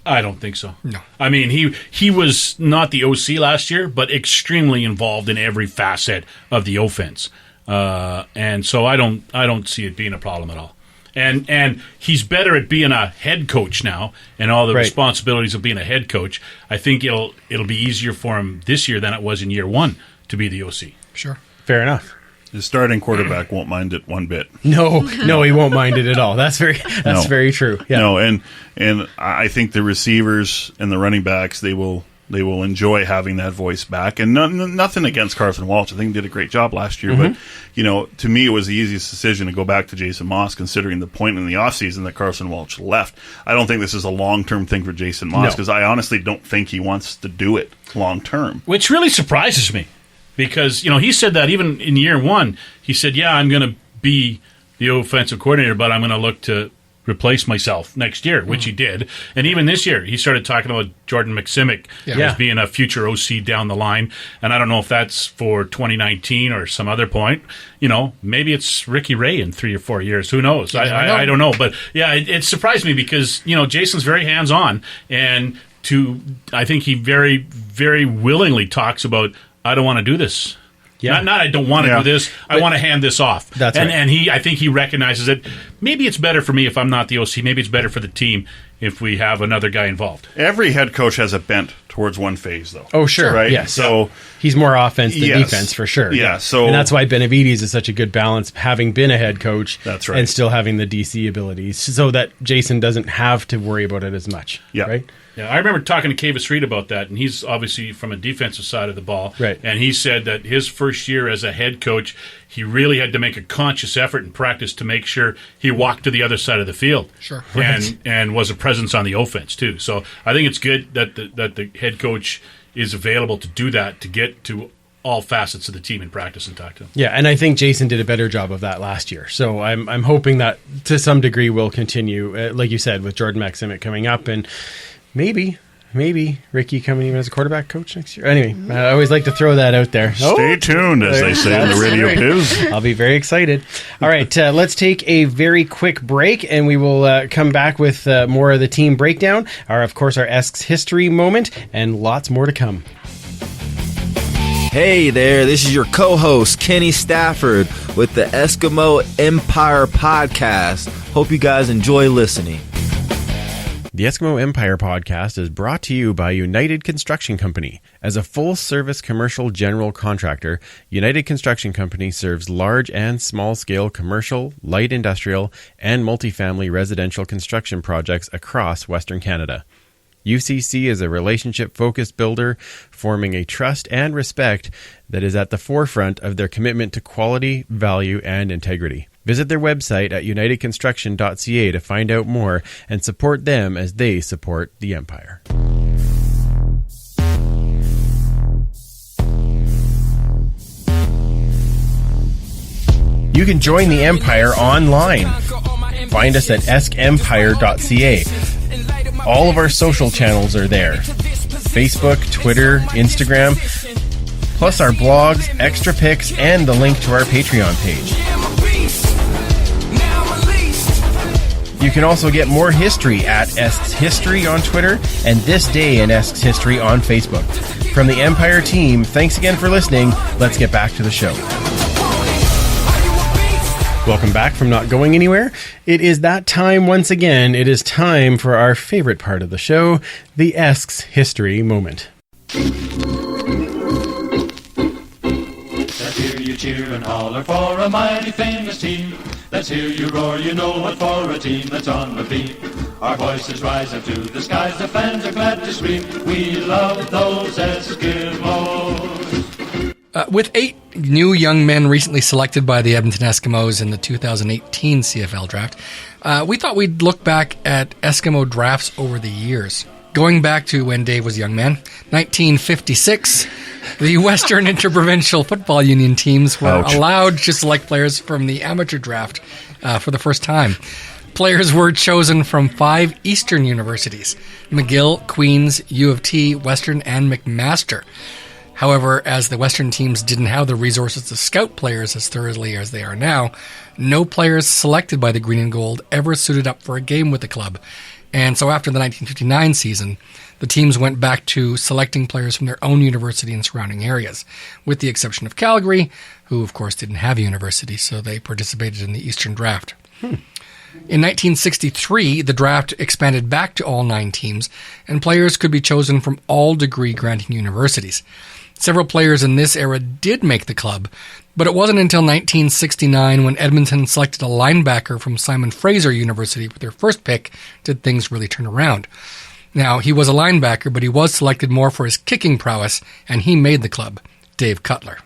Speaker 7: I don't think so.
Speaker 4: No.
Speaker 7: I mean, he was not the OC last year, but extremely involved in every facet of the offense. And so I don't see it being a problem at all. And he's better at being a head coach now and all the responsibilities of being a head coach. I think it'll be easier for him this year than it was in year one to be the OC.
Speaker 4: Sure.
Speaker 2: Fair enough.
Speaker 6: The starting quarterback won't mind it one bit.
Speaker 2: No, he won't mind it at all. That's very true. Yeah.
Speaker 6: No, and I think the receivers and the running backs, they will enjoy having that voice back. And nothing against Carson Walsh. I think he did a great job last year. But, to me, it was the easiest decision to go back to Jason Moss, considering the point in the offseason that Carson Walsh left. I don't think this is a long-term thing for Jason Moss, because I honestly don't think he wants to do it long-term.
Speaker 7: Which really surprises me, because, he said that even in year one. He said, yeah, I'm going to be the offensive coordinator, but I'm going to look to replace myself next year, which he did. And even this year, he started talking about Jordan McSimic as being a future OC down the line. And I don't know if that's for 2019 or some other point. Maybe it's Ricky Ray in 3 or 4 years. Who knows? I don't know. But, yeah, it surprised me because, Jason's very hands-on. And I think he very, very willingly talks about, I don't want to do this. Yeah. Not I don't want to do this. I want to hand this off.
Speaker 2: That's right.
Speaker 7: And I think he recognizes that maybe it's better for me if I'm not the OC. Maybe it's better for the team if we have another guy involved.
Speaker 6: Every head coach has a bent towards one phase, though.
Speaker 2: Oh, sure.
Speaker 6: Right?
Speaker 2: Yes. So he's more offense than defense for sure.
Speaker 6: Yeah. So,
Speaker 2: and that's why Benavides is such a good balance, having been a head coach.
Speaker 6: That's right.
Speaker 2: And still having the DC abilities, so that Jason doesn't have to worry about it as much.
Speaker 6: Yeah.
Speaker 2: Right?
Speaker 7: Yeah, I remember talking to Kavis Reed about that, and he's obviously from a defensive side of the ball.
Speaker 2: Right.
Speaker 7: And he said that his first year as a head coach, he really had to make a conscious effort in practice to make sure he walked to the other side of the field.
Speaker 4: Sure.
Speaker 7: And was a presence on the offense, too. So I think it's good that the head coach is available to do that, to get to all facets of the team in practice and talk to them.
Speaker 2: Yeah, and I think Jason did a better job of that last year. So I'm hoping that to some degree will continue, like you said, with Jordan McSimic coming up, and maybe Ricky coming even as a quarterback coach next year. Anyway, I always like to throw that out there.
Speaker 6: Stay tuned, as they say in the radio biz.
Speaker 2: I'll be very excited. All right, let's take a very quick break, and we will come back with more of the team breakdown, of course, our Esks history moment, and lots more to come.
Speaker 9: Hey there, this is your co-host, Kenny Stafford, with the Eskimo Empire Podcast. Hope you guys enjoy listening.
Speaker 2: The Eskimo Empire Podcast is brought to you by United Construction Company. As a full-service commercial general contractor, United Construction Company serves large and small-scale commercial, light industrial, and multifamily residential construction projects across Western Canada. UCC is a relationship-focused builder, forming a trust and respect that is at the forefront of their commitment to quality, value, and integrity. Visit their website at unitedconstruction.ca to find out more and support them as they support the Empire. You can join the Empire online. Find us at eskempire.ca. All of our social channels are there. Facebook, Twitter, Instagram, plus our blogs, extra pics, and the link to our Patreon page. You can also get more history at Esks History on Twitter and This Day in Esks History on Facebook. From the Empire team, thanks again for listening. Let's get back to the show. Welcome back from not going anywhere. It is that time once again. It is time for our favorite part of the show, the Esks History Moment.
Speaker 10: Let's hear you cheer and holler for a mighty famous team. Let's hear you roar, you know what, for a team that's on the beat. Our voices rise up to the skies, the fans are glad to scream. We love those Eskimos.
Speaker 4: With 8 new young men recently selected by the Edmonton Eskimos in the 2018 CFL draft, we thought we'd look back at Eskimo drafts over the years. Going back to when Dave was a young man, 1956, the Western Interprovincial Football Union teams were allowed to select players from the amateur draft for the first time. Players were chosen from 5 Eastern universities: McGill, Queen's, U of T, Western, and McMaster. However, as the Western teams didn't have the resources to scout players as thoroughly as they are now, no players selected by the Green and Gold ever suited up for a game with the club, And so after the 1959 season, the teams went back to selecting players from their own university and surrounding areas, with the exception of Calgary, who of course didn't have a university, so they participated in the Eastern Draft. In 1963, the draft expanded back to all 9 teams, and players could be chosen from all degree-granting universities. Several players in this era did make the club, but it wasn't until 1969 when Edmonton selected a linebacker from Simon Fraser University with their first pick did things really turn around. Now, he was a linebacker, but he was selected more for his kicking prowess, and he made the club, Dave Cutler.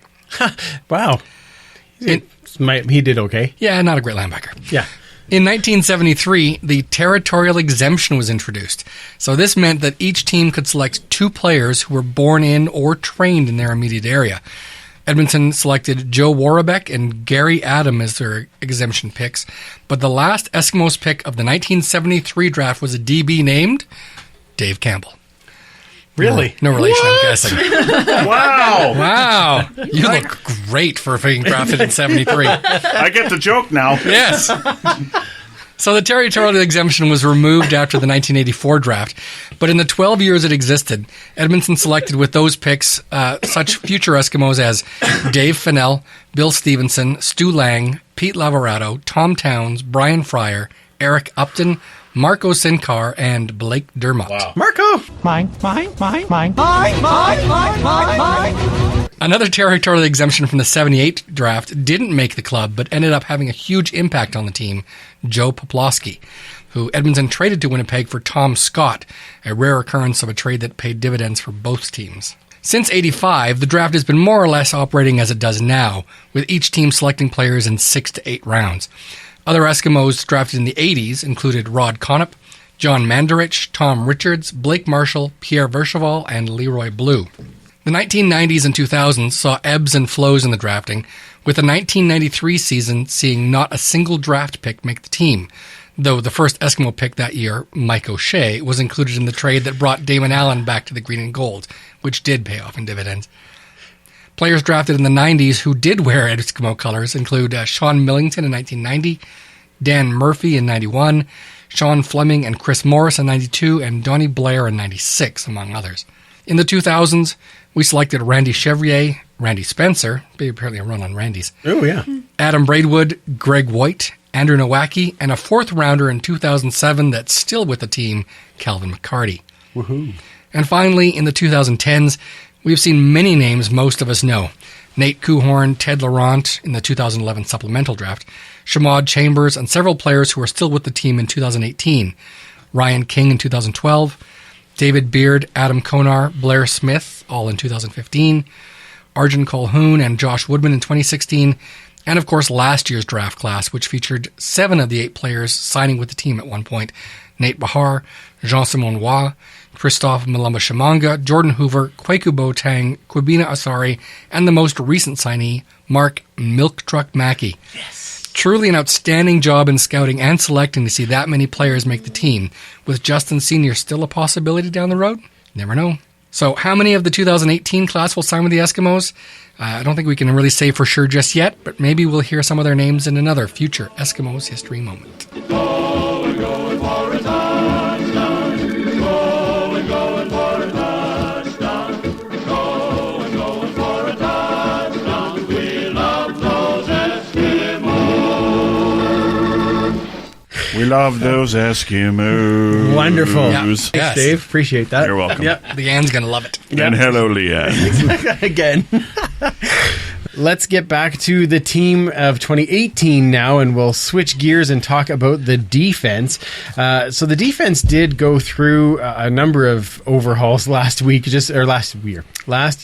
Speaker 2: Wow. He did okay.
Speaker 4: Yeah, not a great linebacker.
Speaker 2: Yeah.
Speaker 4: In 1973, the territorial exemption was introduced. So this meant that each team could select 2 players who were born in or trained in their immediate area. Edmonton selected Joe Warabek and Gary Adam as their exemption picks, but the last Eskimos pick of the 1973 draft was a DB named Dave Campbell.
Speaker 2: Really?
Speaker 4: No relation, I'm guessing.
Speaker 6: Wow.
Speaker 4: Wow. You look great for being drafted in 73.
Speaker 6: I get the joke now.
Speaker 4: Yes. So the territorial exemption was removed after the 1984 draft, but in the 12 years it existed, Edmonton selected with those picks such future Eskimos as Dave Fennell, Bill Stevenson, Stu Lang, Pete Lavorado, Tom Towns, Brian Fryer, Eric Upton, Marco Sinkar, and Blake Dermott.
Speaker 6: Wow.
Speaker 2: Marco!
Speaker 11: Mine.
Speaker 4: Another territorial exemption from the 78 draft didn't make the club, but ended up having a huge impact on the team, Joe Poplawski, who Edmonton traded to Winnipeg for Tom Scott, a rare occurrence of a trade that paid dividends for both teams. Since 85, the draft has been more or less operating as it does now, with each team selecting players in 6 to 8 rounds. Other Eskimos drafted in the 80s included Rod Conop, John Mandarich, Tom Richards, Blake Marshall, Pierre Vercheval, and Leroy Blue. The 1990s and 2000s saw ebbs and flows in the drafting, with the 1993 season seeing not a single draft pick make the team, though the first Eskimo pick that year, Mike O'Shea, was included in the trade that brought Damon Allen back to the green and gold, which did pay off in dividends. Players drafted in the 90s who did wear Eskimo colors include Sean Millington in 1990, Dan Murphy in 91, Sean Fleming and Chris Morris in 92, and Donnie Blair in 96, among others. In the 2000s, we selected Randy Chevrier, Randy Spencer, apparently a run on Randy's.
Speaker 2: Oh, yeah.
Speaker 4: Adam Braidwood, Greg White, Andrew Nowacki, and a 4th rounder in 2007 that's still with the team, Calvin McCarty.
Speaker 2: Woohoo.
Speaker 4: And finally, in the 2010s, we've seen many names most of us know. Nate Kuhorn, Ted Laurent in the 2011 supplemental draft, Shamad Chambers, and several players who are still with the team in 2018. Ryan King in 2012, David Beard, Adam Konar, Blair Smith, all in 2015, Arjun Colhoun and Josh Woodman in 2016, and of course last year's draft class, which featured 7 of the 8 players signing with the team at one point. Nate Bahar, Jean-Simon Roy, Christophe Malamba-Shamanga, Jordan Hoover, Kwaku Boateng, Kwabena Asari, and the most recent signee, Mark Milk Truck Mackey. Yes. Truly an outstanding job in scouting and selecting to see that many players make the team. With Justin Sr. still a possibility down the road? Never know. So how many of the 2018 class will sign with the Eskimos? I don't think we can really say for sure just yet, but maybe we'll hear some of their names in another future Eskimos history moment.
Speaker 6: We love those Eskimos.
Speaker 2: Wonderful.
Speaker 4: Yeah.
Speaker 2: Thanks,
Speaker 4: Yes.
Speaker 2: Dave. Appreciate that.
Speaker 6: You're welcome.
Speaker 2: Yep.
Speaker 4: Leanne's going to love it.
Speaker 6: And hello, Leanne.
Speaker 2: Again. Let's get back to the team of 2018 now, and we'll switch gears and talk about the defense. So the defense did go through a number of overhauls last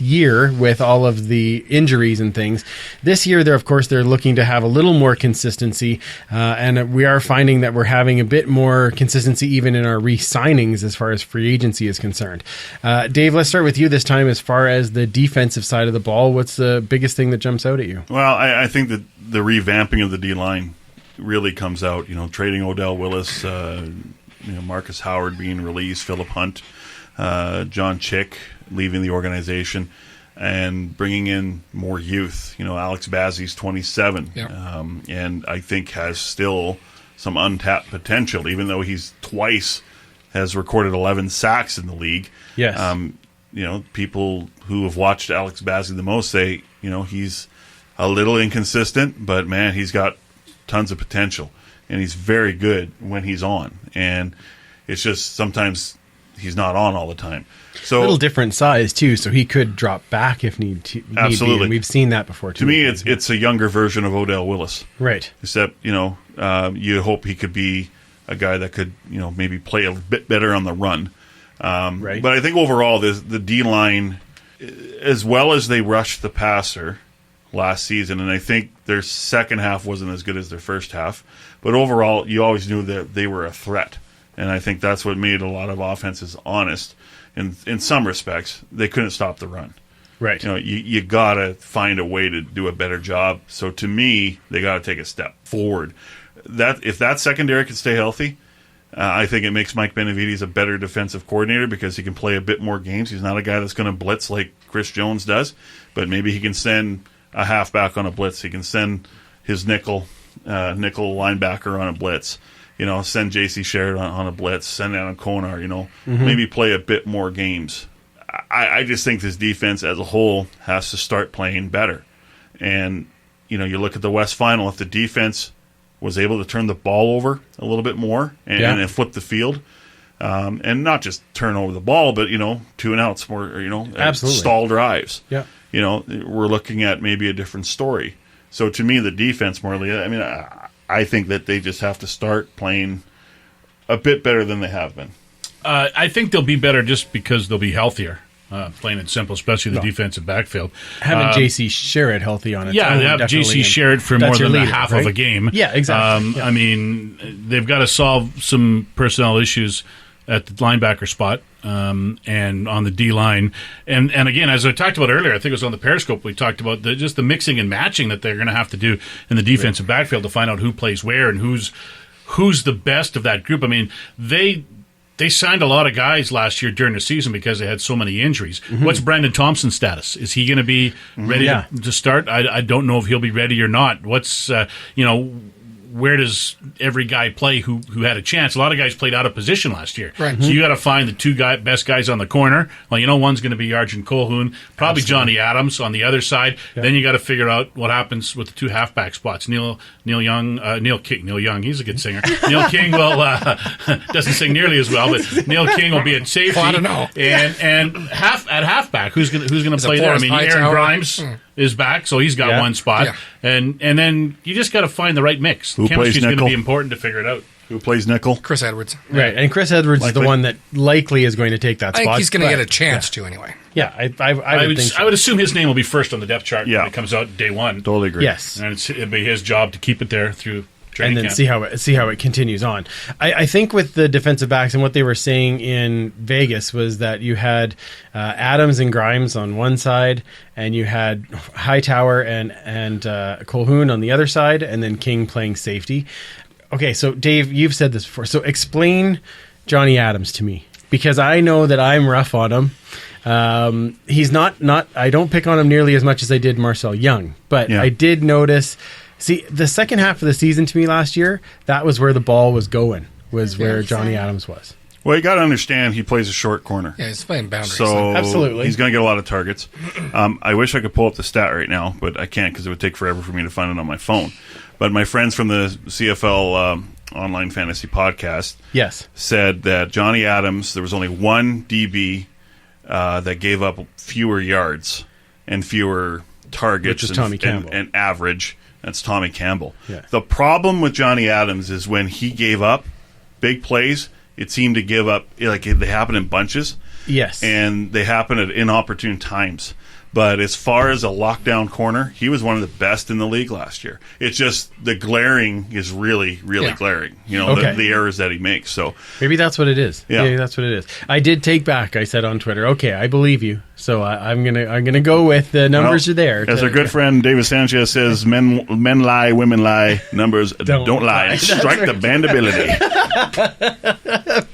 Speaker 2: year with all of the injuries and things. This year, they're looking to have a little more consistency, and we are finding that we're having a bit more consistency even in our re-signings as far as free agency is concerned. Dave, let's start with you this time as far as the defensive side of the ball. What's the biggest thing that jumps out at you?
Speaker 6: Well, I think that the revamping of the D-line really comes out. Trading Odell Willis, Marcus Howard being released, Philip Hunt, John Chick leaving the organization, and bringing in more youth. Alex Bazzi's 27, and I think has still some untapped potential, even though he's twice has recorded 11 sacks in the league.
Speaker 2: Yes.
Speaker 6: People who have watched Alex Bazzi the most say, he's a little inconsistent, but man, he's got tons of potential, and he's very good when he's on. And it's just sometimes he's not on all the time. So
Speaker 2: a little different size too, so he could drop back if need be. And we've seen that before too.
Speaker 6: To me, it's a younger version of Odell Willis,
Speaker 2: right?
Speaker 6: Except you hope he could be a guy that could maybe play a bit better on the run.
Speaker 2: Right.
Speaker 6: But I think overall, the D-line, as well as they rushed the passer last season, and I think their second half wasn't as good as their first half, but overall, you always knew that they were a threat. And I think that's what made a lot of offenses honest. In some respects, they couldn't stop the run.
Speaker 2: Right.
Speaker 6: You got to find a way to do a better job. So to me, they got to take a step forward. If that secondary can stay healthy, I think it makes Mike Benavides a better defensive coordinator because he can play a bit more games. He's not a guy that's going to blitz like Chris Jones does, but maybe he can send a halfback on a blitz. He can send his nickel linebacker on a blitz. Send J.C. Sherrod on a blitz, send Adam Konar, maybe play a bit more games. I just think this defense as a whole has to start playing better. And, you look at the West Final, if the defense was able to turn the ball over a little bit more and flip the field, and not just turn over the ball, but, 2-and-outs more,
Speaker 2: absolutely.
Speaker 6: Stall drives.
Speaker 2: Yeah.
Speaker 6: We're looking at maybe a different story. So to me, the defense, Morley, I think that they just have to start playing a bit better than they have been.
Speaker 7: I think they'll be better just because they'll be healthier, plain and simple, especially the defensive backfield.
Speaker 2: Having J.C. Sherrod healthy on its own.
Speaker 7: They have J.C. Sherrod for more than half of a game.
Speaker 2: Yeah, exactly.
Speaker 7: I mean, they've got to solve some personnel issues at the linebacker spot and on the D-line. And again, as I talked about earlier, I think it was on the Periscope, we talked about just the mixing and matching that they're going to have to do in the defensive backfield to find out who plays where and who's the best of that group. I mean, they signed a lot of guys last year during the season because they had so many injuries. Mm-hmm. What's Brandon Thompson's status? Is he going to be ready to start? I don't know if he'll be ready or not. What's, where does every guy play who had a chance? A lot of guys played out of position last year.
Speaker 4: Right.
Speaker 7: So you got to find the two best guys on the corner. Well, one's going to be Arjun Colquhoun, probably Johnny Adams on the other side. Yep. Then you got to figure out what happens with the two halfback spots. Neil Young, he's a good singer. Neil King doesn't sing nearly as well, but Neil King will be at safety.
Speaker 4: I don't know.
Speaker 7: And at halfback, who's going to play there? I mean, Aaron Grimes is back, so he's got one spot.
Speaker 4: Yeah.
Speaker 7: And then you just got to find the right mix. Chemistry is going to be important to figure it out.
Speaker 6: Who plays nickel?
Speaker 4: Chris Edwards.
Speaker 2: Right, and Chris Edwards is the one that likely is going to take that spot.
Speaker 4: I think he's going to get a chance to anyway.
Speaker 2: Yeah, I would think so.
Speaker 7: I would assume his name will be first on the depth chart when it comes out day one.
Speaker 6: Totally agree.
Speaker 2: Yes.
Speaker 7: And it'll be his job to keep it there through training
Speaker 2: and then
Speaker 7: camp.
Speaker 2: see how it continues on. I think with the defensive backs and what they were saying in Vegas was that you had Adams and Grimes on one side, and you had Hightower and Colquhoun on the other side, and then King playing safety. Okay, so Dave, you've said this before. So explain Johnny Adams to me, because I know that I'm rough on him. He's not. I don't pick on him nearly as much as I did Marcel Young, but I did notice. See, the second half of the season to me last year, that was where the ball was going, was where Johnny Adams was.
Speaker 6: Well, you got to understand he plays a short corner.
Speaker 4: Yeah, he's playing boundaries.
Speaker 6: So
Speaker 2: absolutely,
Speaker 6: he's going to get a lot of targets. I wish I could pull up the stat right now, but I can't because it would take forever for me to find it on my phone. But my friends from the CFL Online Fantasy Podcast said that Johnny Adams, there was only one DB that gave up fewer yards and fewer targets,
Speaker 2: which is Tommy Campbell.
Speaker 6: And average. That's Tommy Campbell.
Speaker 2: Yeah.
Speaker 6: The problem with Johnny Adams is when he gave up big plays, it seemed to give up, like they happen in bunches.
Speaker 2: Yes.
Speaker 6: And they happen at inopportune times. But as far as a lockdown corner, he was one of the best in the league last year. It's just the glaring is really, really glaring. The errors that he makes. So
Speaker 2: maybe that's what it is.
Speaker 6: Yeah.
Speaker 2: Maybe that's what it is. I did take back. I said on Twitter, okay, I believe you. So I'm gonna go with the numbers are there.
Speaker 6: As our good friend David Sanchez says, men lie, women lie, numbers don't lie. Strike the bandability.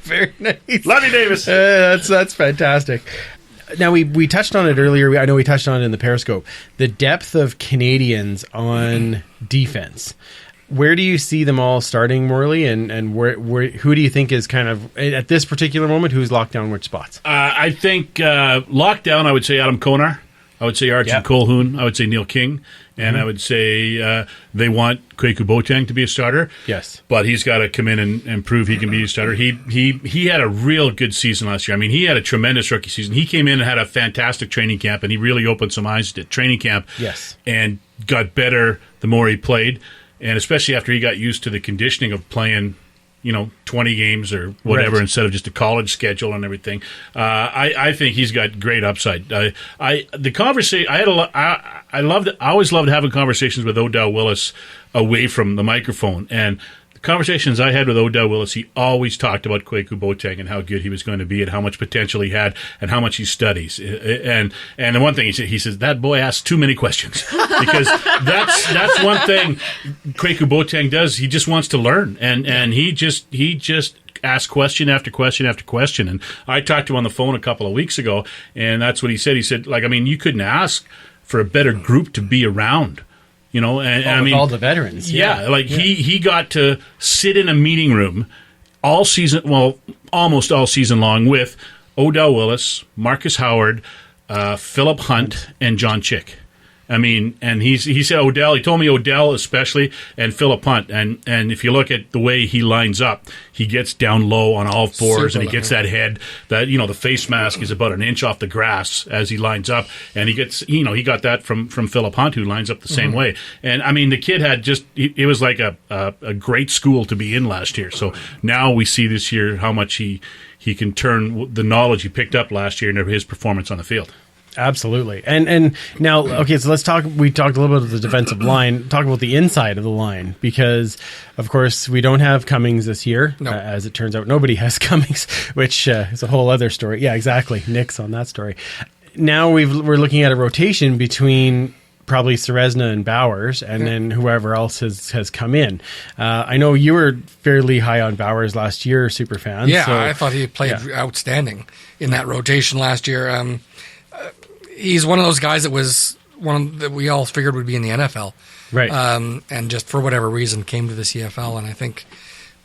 Speaker 2: Very nice.
Speaker 6: Love you, Davis.
Speaker 2: That's fantastic. Now, we touched on it earlier. I know we touched on it in the Periscope. The depth of Canadians on defense. Where do you see them all starting, Morley, and where who do you think is kind of at this particular moment who's locked down which spots?
Speaker 7: I think lockdown. I would say Adam Konar. I would say Archie Colhoun. I would say Neil King, and I would say they want Kwaku Boateng to be a starter.
Speaker 2: Yes,
Speaker 7: but he's got to come in and prove he can be a starter. He had a real good season last year. I mean, he had a tremendous rookie season. He came in and had a fantastic training camp, and he really opened some eyes at training camp.
Speaker 2: Yes,
Speaker 7: and got better the more he played. And especially after he got used to the conditioning of playing, 20 games or whatever instead of just a college schedule and everything. I think he's got great upside. The conversation I always loved having conversations with Odell Willis away from the microphone, and conversations I had with Odell Willis, he always talked about Kwaku Boateng and how good he was going to be and how much potential he had and how much he studies. And the one thing he says, that boy asks too many questions, because that's one thing Kwaku Boateng does. He just wants to learn, and he just asks question after question after question. And I talked to him on the phone a couple of weeks ago, and that's what he said. He said, you couldn't ask for a better group to be around. And I mean,
Speaker 2: all the veterans.
Speaker 7: He got to sit in a meeting room all season, almost all season long, with Odell Willis, Marcus Howard, Philip Hunt, and John Chick. I mean, and he said Odell. He told me Odell especially, and Philip Hunt. And if you look at the way he lines up, he gets down low on all fours, and he gets that head. That the face mask is about an inch off the grass as he lines up, and he gets he got that from Philip Hunt, who lines up the same way. And I mean, the kid had it was like a great school to be in last year. So now we see this year how much he can turn the knowledge he picked up last year into his performance on the field.
Speaker 2: Absolutely. And now, okay, so let's talk. We talked a little bit of the defensive line. Talk about the inside of the line, because, of course, we don't have Cummings this year.
Speaker 4: No.
Speaker 2: As it turns out, nobody has Cummings, which is a whole other story. Yeah, exactly. Nick's on that story. Now we're looking at a rotation between probably Serezna and Bowers, and then whoever else has come in. I know you were fairly high on Bowers last year, Superfan.
Speaker 4: Yeah,
Speaker 2: so,
Speaker 4: I thought he played outstanding in that rotation last year. He's one of those guys that was one that we all figured would be in the NFL.
Speaker 2: Right.
Speaker 4: And just for whatever reason came to the CFL, and I think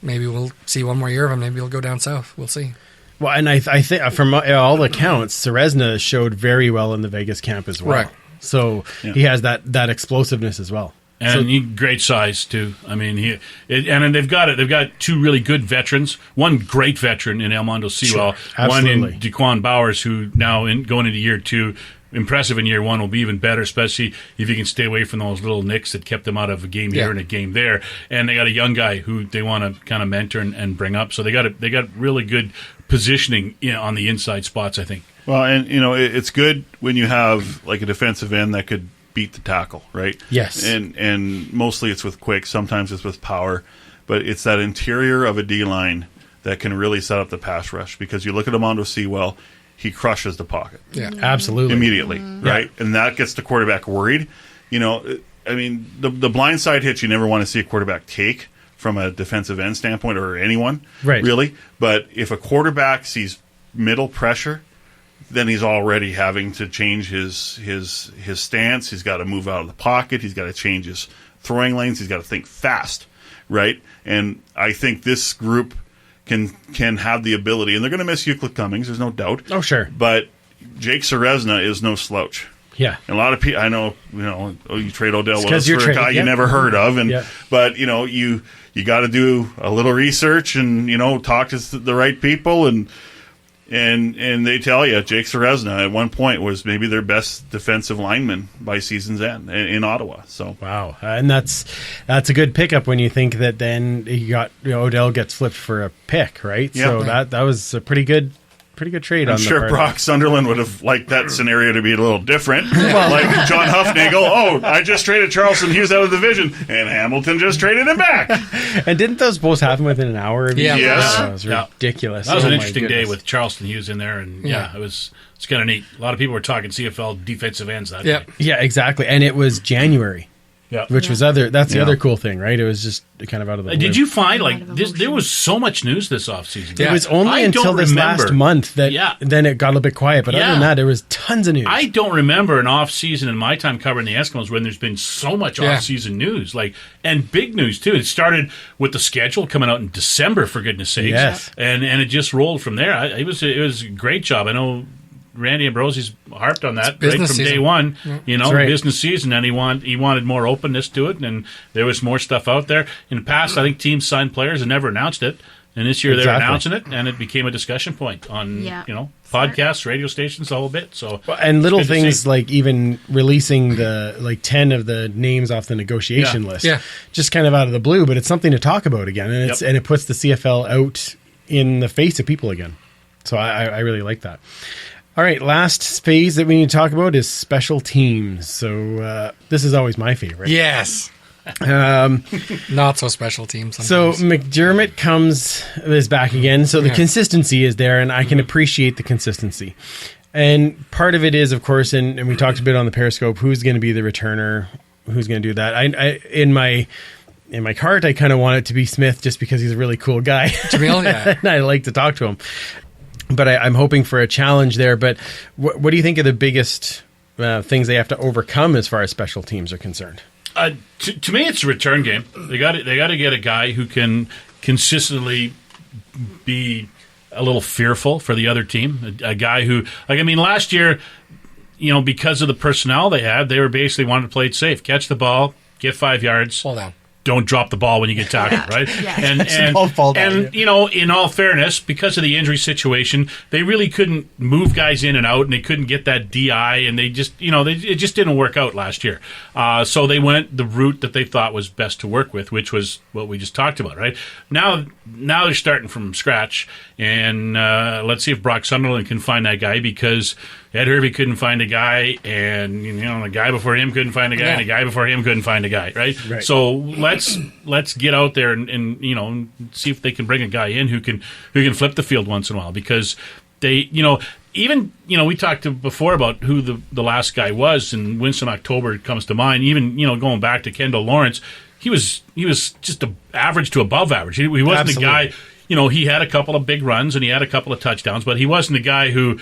Speaker 4: maybe we'll see one more year of him. Maybe he'll go down south. We'll see. Well,
Speaker 2: and I think from all accounts, Serezna showed very well in the Vegas camp as well.
Speaker 4: Right.
Speaker 2: So he has that explosiveness as well.
Speaker 7: And great size too. I mean, and they've got two really good veterans. One great veteran in Elmondo Sewell.
Speaker 2: Sure,
Speaker 7: one in Dequan Bowers, who now going into year two, impressive in year one, will be even better, especially if you can stay away from those little nicks that kept them out of a game here and a game there. And they got a young guy who they want to kind of mentor and bring up. So they got really good positioning on the inside spots, I think.
Speaker 6: Well, and it's good when you have like a defensive end that could beat the tackle, right?
Speaker 2: Yes.
Speaker 6: And mostly it's with quick, sometimes it's with power, but it's that interior of a D-line that can really set up the pass rush, because you look at Armando Sewell, he crushes the pocket.
Speaker 2: Yeah, absolutely.
Speaker 6: Immediately, right? And that gets the quarterback worried. I mean, the blindside hits you never want to see a quarterback take from a defensive end standpoint, or anyone, really. But if a quarterback sees middle pressure, then he's already having to change his stance. He's got to move out of the pocket. He's got to change his throwing lanes. He's got to think fast, right? And I think this group can have the ability, and they're going to miss Euclid Cummings, there's no doubt.
Speaker 2: Oh, sure.
Speaker 6: But Jake Serezna is no slouch.
Speaker 2: Yeah.
Speaker 6: And a lot of people, I know, you trade Odell Willis for a guy you never heard of, but you got to do a little research and talk to the right people, and they tell you Jake Serezna at one point was maybe their best defensive lineman by season's end in Ottawa. So
Speaker 2: wow, and that's a good pickup when you think that then you got Odell gets flipped for a pick, right?
Speaker 6: Yeah.
Speaker 2: So that was a pretty good trade.
Speaker 6: I'm sure Brock Sunderland would have liked that scenario to be a little different. Like John Huffnagel, I just traded Charleston Hughes out of the division, and Hamilton just traded him back.
Speaker 2: And didn't those both happen within an hour of each other?
Speaker 6: Yes.
Speaker 2: That was ridiculous.
Speaker 7: That was an interesting day with Charleston Hughes in there, and it's kind of neat. A lot of people were talking CFL defensive ends that day.
Speaker 2: Yeah, exactly. And it was January. which was that's the other cool thing, right? It was just kind of out of the blue.
Speaker 7: Did you find there was so much news this offseason?
Speaker 2: It was only until this last month that then it got a little bit quiet. But other than that, there was tons of news.
Speaker 7: I don't remember an off-season in my time covering the Eskimos when there's been so much off-season news, and big news too. It started with the schedule coming out in December, for goodness sakes, and it just rolled from there. It was a great job. I know Randy Ambrosie's harped on that right from day one. Business season, and he wanted more openness to it, and there was more stuff out there. In the past, I think teams signed players and never announced it, and this year they're announcing it, and it became a discussion point on podcasts, radio stations, the whole bit. So
Speaker 2: and little things like even releasing the 10 of the names off the negotiation list, just kind of out of the blue, but it's something to talk about again, and and it puts the CFL out in the face of people again. So I really like that. All right, last phase that we need to talk about is special teams. So this is always my favorite.
Speaker 4: Yes. Not so special teams sometimes.
Speaker 2: So McDermott is back again. So the consistency is there, and I can appreciate the consistency. And part of it is, of course, and we talked a bit on the Periscope, who's going to be the returner, who's going to do that. I in my heart, I kind of want it to be Smith just because he's a really cool guy.
Speaker 4: Jamil,
Speaker 2: and I like to talk to him. But I'm hoping for a challenge there. But what do you think are the biggest things they have to overcome as far as special teams are concerned?
Speaker 7: To me, it's a return game. They got to get a guy who can consistently be a little fearful for the other team. A guy who, last year, because of the personnel they had, they were basically wanted to play it safe, catch the ball, get 5 yards,
Speaker 4: fall down.
Speaker 7: Don't drop the ball when you get tackled, right? And in all fairness, because of the injury situation, they really couldn't move guys in and out, and they couldn't get that DI, and they just, it just didn't work out last year. So they went the route that they thought was best to work with, which was what we just talked about, right? Now they're starting from scratch, and let's see if Brock Sunderland can find that guy, because Ed Hervey couldn't find a guy, and the guy before him couldn't find a guy, and the guy before him couldn't find a guy, right? So let's get out there and see if they can bring a guy in who can flip the field once in a while, because they we talked before about who the last guy was, and Winston October comes to mind. Even going back to Kendall Lawrence, he was just average to above average. He wasn't a guy. He had a couple of big runs and he had a couple of touchdowns, but he wasn't a guy who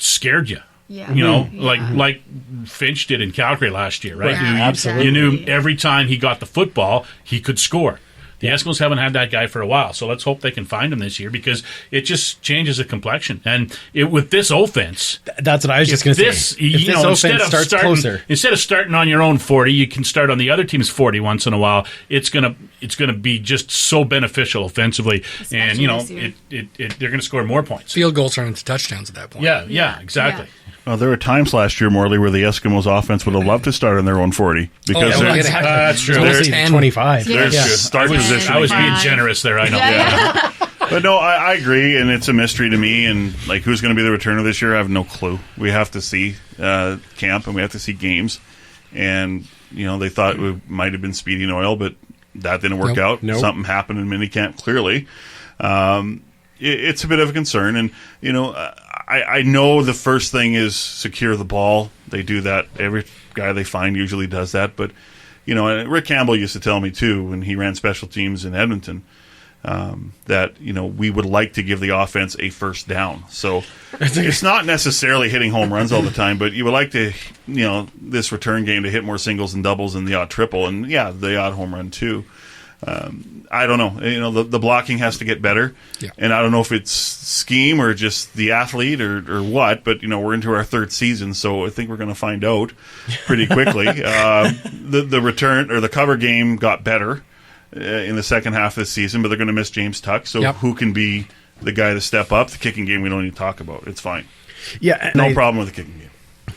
Speaker 7: scared you. Like Finch did in Calgary last year, right?
Speaker 5: Absolutely.
Speaker 7: You knew every time he got the football, he could score. The Eskimos haven't had that guy for a while, so let's hope they can find him this year, because it just changes the complexion. And with this offense,
Speaker 2: that's what I was just going to say. If this offense starts closer,
Speaker 7: instead of starting on your own 40, you can start on the other team's 40 once in a while. It's gonna be just so beneficial offensively, especially, and they're going to score more points.
Speaker 4: Field goals turn into touchdowns at that point.
Speaker 7: Yeah, exactly.
Speaker 6: Yeah. Well, there were times last year, Morley, where the Eskimos offense would have loved to start on their own 40. Because
Speaker 7: that's true.
Speaker 2: They're 25.
Speaker 6: Start position.
Speaker 7: I was being generous there, I know.
Speaker 6: Yeah. But no, I agree, and it's a mystery to me. And who's going to be the returner this year? I have no clue. We have to see camp, and we have to see games. And they thought it might have been Speedy Noyle, but that didn't work out.
Speaker 2: Nope.
Speaker 6: Something happened in minicamp. Clearly, it's a bit of a concern. And I know the first thing is secure the ball. They do that. Every guy they find usually does that. But Rick Campbell used to tell me too, when he ran special teams in Edmonton, that we would like to give the offense a first down. So it's not necessarily hitting home runs all the time, but you would like to this return game to hit more singles and doubles and the odd triple, and the odd home run too. I don't know. The blocking has to get better, and I don't know if it's scheme or just the athlete or what. But we're into our third season, so I think we're going to find out pretty quickly. The return or the cover game got better in the second half of the season, but they're going to miss James Tuck. So who can be the guy to step up? The kicking game we don't need to talk about. It's fine.
Speaker 2: Yeah,
Speaker 6: no problem with the kicking game.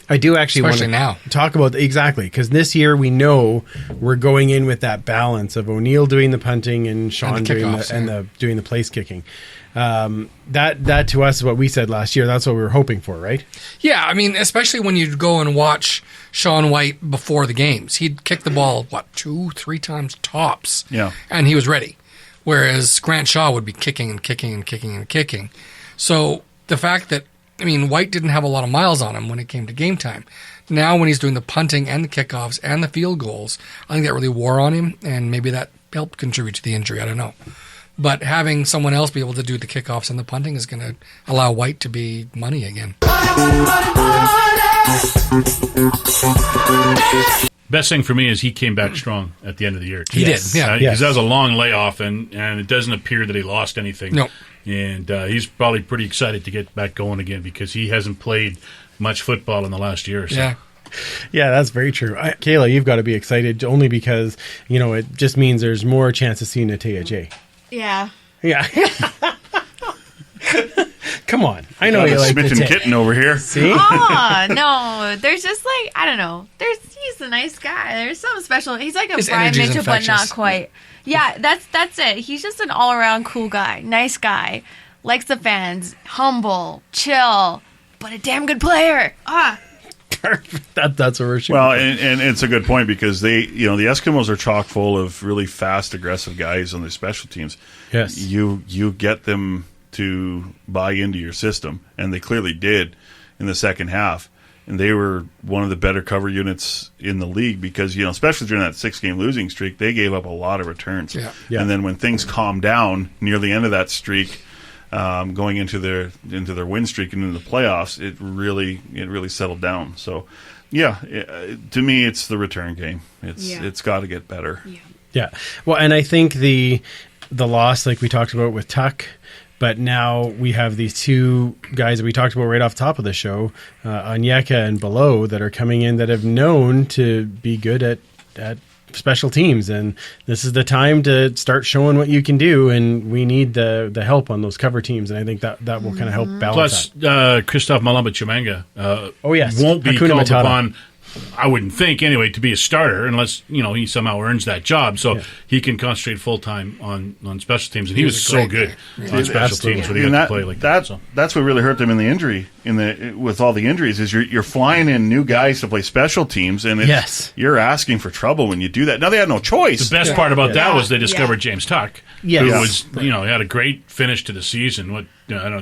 Speaker 2: I do actually want to talk about exactly, because this year we know we're going in with that balance of O'Neill doing the punting and Sean doing the place kicking. That to us is what we said last year. That's what we were hoping for, right?
Speaker 4: Yeah, especially when you go and watch Sean White before the games, he'd kick the ball 2-3 times tops, and he was ready. Whereas Grant Shaw would be kicking and kicking and kicking and kicking. So the fact that White didn't have a lot of miles on him when it came to game time. now when he's doing the punting and the kickoffs and the field goals, I think that really wore on him, and maybe that helped contribute to the injury. I don't know. But having someone else be able to do the kickoffs and the punting is going to allow White to be money again.
Speaker 7: Best thing for me is he came back strong at the end of the year.
Speaker 4: He did, yeah.
Speaker 7: Because that was a long layoff, and it doesn't appear that he lost anything.
Speaker 4: No.
Speaker 7: And he's probably pretty excited to get back going again because he hasn't played much football in the last year or so.
Speaker 4: Yeah.
Speaker 2: Yeah, that's very true. Kayla, you've got to be excited only because, it just means there's more chance of seeing Natea J.
Speaker 5: Yeah.
Speaker 2: Yeah. Come on. I know you like
Speaker 6: smitten kitten over here.
Speaker 2: See?
Speaker 5: Oh, no. There's just I don't know. He's a nice guy. There's something special. He's like a
Speaker 4: His
Speaker 5: Brian
Speaker 4: energy's
Speaker 5: Mitchell, but not
Speaker 4: infectious.
Speaker 5: quite. Yeah, that's it. He's just an all-around cool guy. Nice guy. Likes the fans. Humble. Chill. But a damn good player.
Speaker 2: That's what we're shooting.
Speaker 6: Well, and it's a good point because the Eskimos are chock full of really fast, aggressive guys on their special teams.
Speaker 2: Yes.
Speaker 6: You get them to buy into your system, and they clearly did in the second half. And they were one of the better cover units in the league because, especially during that 6-game losing streak, they gave up a lot of returns.
Speaker 4: Yeah.
Speaker 2: Yeah.
Speaker 6: And then when things calmed down near the end of that streak, going into their win streak and into the playoffs, it really settled down. So, to me, it's the return game. It's got to get better.
Speaker 2: Yeah. Well, and I think the loss, like we talked about with Tuck, but now we have these two guys that we talked about right off the top of the show, Onyeka and Below, that are coming in that have known to be good at special teams, and this is the time to start showing what you can do, and we need the help on those cover teams, and I think that will kind of help balance
Speaker 7: Plus, Christoph Malamba-Chimanga won't be
Speaker 2: Hakuna
Speaker 7: called
Speaker 2: Matata.
Speaker 7: upon, I wouldn't think anyway, to be a starter unless he somehow earns that job. So he can concentrate full time on special teams, and he was so good on special teams when he got to play like that. So.
Speaker 6: That's what really hurt them in the injury. With all the injuries, is you're flying in new guys to play special teams, and you're asking for trouble when you do that. Now they had no choice.
Speaker 7: The best part about that was they discovered James Tuck,
Speaker 2: Yes.
Speaker 7: who was had a great finish to the season.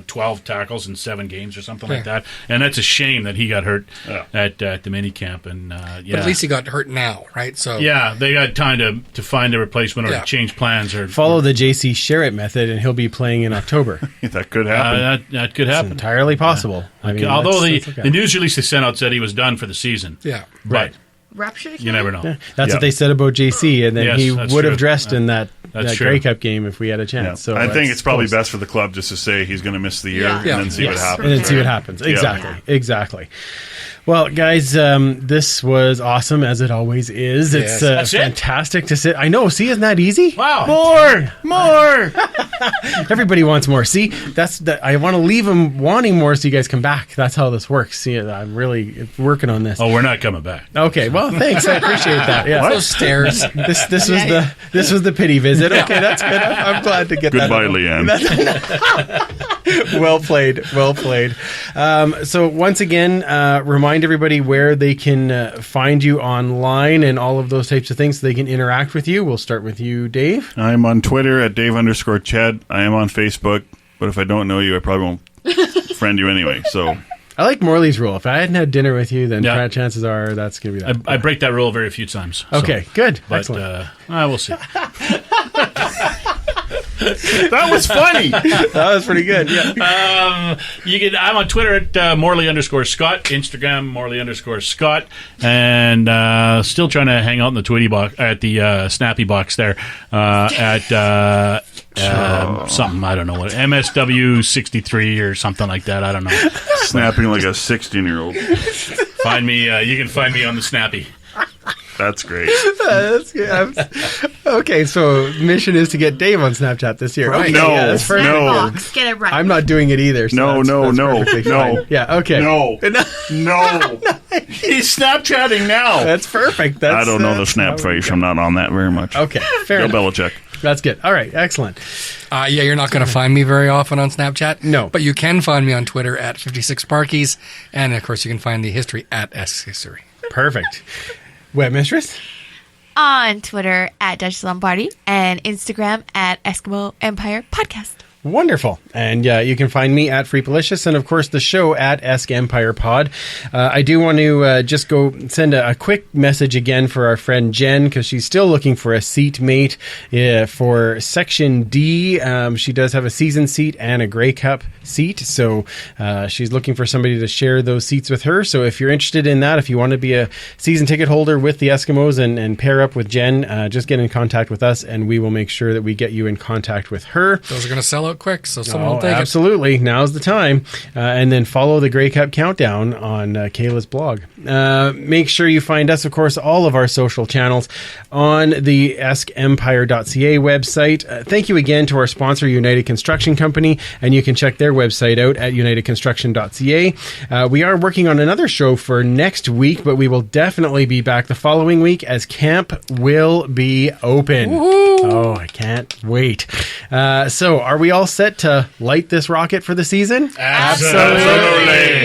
Speaker 7: 12 tackles in 7 games or something like that, and that's a shame that he got hurt at the minicamp. And
Speaker 4: But at least he got hurt now, right? So
Speaker 7: they got time to find a replacement or to change plans or
Speaker 2: Follow the JC Sherritt method, and he'll be playing in October.
Speaker 6: That could happen.
Speaker 7: that could happen.
Speaker 2: It's entirely possible. I mean,
Speaker 7: although
Speaker 2: that's okay.
Speaker 7: the news release they sent out said he was done for the season.
Speaker 4: Yeah.
Speaker 7: Right.
Speaker 5: Rupture?
Speaker 7: You never know.
Speaker 2: Yeah, that's what they said about JC, and then
Speaker 7: Yes,
Speaker 2: he
Speaker 7: that's
Speaker 2: would have
Speaker 7: true.
Speaker 2: dressed in that
Speaker 7: That's true.
Speaker 2: Grey Cup game if we had a chance.
Speaker 6: Yeah.
Speaker 2: So
Speaker 6: I think
Speaker 2: that's
Speaker 6: it's probably
Speaker 2: close.
Speaker 6: best for the club just to say he's going to miss the year and then see what
Speaker 2: Yes.
Speaker 6: happens.
Speaker 2: And then see what happens. Exactly. Well, guys, this was awesome, as it always is.
Speaker 4: Yes.
Speaker 2: It's fantastic to sit. I know. See, isn't that easy?
Speaker 7: Wow.
Speaker 2: More. Everybody wants more. See, I want to leave them wanting more so you guys come back. That's how this works. See, I'm really working on this.
Speaker 7: Oh, we're not coming back.
Speaker 2: Okay, well, thanks. I appreciate that. Yeah.
Speaker 4: Those stairs.
Speaker 2: This was the pity visit. Okay, that's good. I'm glad to get
Speaker 6: Goodbye,
Speaker 2: that.
Speaker 6: Leanne.
Speaker 2: Well played. So once again, remind everybody where they can find you online and all of those types of things so they can interact with you. We'll start with you, Dave.
Speaker 6: I'm on Twitter at Dave_Ched. I am on Facebook, but if I don't know you, I probably won't friend you anyway. So
Speaker 2: I like Morley's rule. If I hadn't had dinner with you, then chances are that's going to be that.
Speaker 7: I break that rule very few times. So.
Speaker 2: Okay, good.
Speaker 7: But,
Speaker 2: Excellent.
Speaker 7: We'll see.
Speaker 6: that was funny.
Speaker 2: That was pretty good. Yeah.
Speaker 7: I'm on Twitter at Morley_Scott, Instagram Morley_Scott, and still trying to hang out in the Tweety box at the Snappy box there at something, I don't know what, MSW63 or something like that. I don't know.
Speaker 6: Snapping like a 16-year-old.
Speaker 7: Find me. You can find me on the Snappy.
Speaker 6: That's great.
Speaker 2: That's good. Okay, so mission is to get Dave on Snapchat this year.
Speaker 4: Right.
Speaker 2: Okay,
Speaker 6: No,
Speaker 2: yeah, that's perfect.
Speaker 6: no.
Speaker 5: Box. Get it right.
Speaker 2: I'm not doing it either. So
Speaker 6: No.
Speaker 2: that's perfectly fine. Yeah, okay.
Speaker 6: No. He's Snapchatting now.
Speaker 2: That's perfect.
Speaker 6: I don't know the snap face. I'm not on that very much.
Speaker 2: Okay, fair
Speaker 6: Go
Speaker 2: enough.
Speaker 6: Belichick.
Speaker 2: That's good. All right, excellent.
Speaker 4: You're not going to find me very often on Snapchat.
Speaker 2: No.
Speaker 4: But you can find me on Twitter at 56Parkies. And, of course, you can find the history at Esks History.
Speaker 2: Perfect. Wet Mistress?
Speaker 5: On Twitter at Dutch Slum Party and Instagram at Eskimo Empire Podcast.
Speaker 2: Wonderful. And you can find me at Freepalicious and, of course, the show at Esk Empire Pod. I do want to just go send a quick message again for our friend Jen, because she's still looking for a seat mate for Section D. She does have a season seat and a Grey Cup seat, so she's looking for somebody to share those seats with her. So if you're interested in that, if you want to be a season ticket holder with the Eskimos and pair up with Jen, just get in contact with us, and we will make sure that we get you in contact with her.
Speaker 4: Those are going to sell out quick, so someone will take
Speaker 2: absolutely. Now's the time. And then follow the Grey Cup Countdown on Kayla's blog. Make sure you find us, of course, all of our social channels on the eskempire.ca website. Thank you again to our sponsor, United Construction Company, and you can check their website out at unitedconstruction.ca. We are working on another show for next week, but we will definitely be back the following week as camp will be open. Woo-hoo! Oh, I can't wait. So are we all set to light this rocket for the season?
Speaker 6: Absolutely.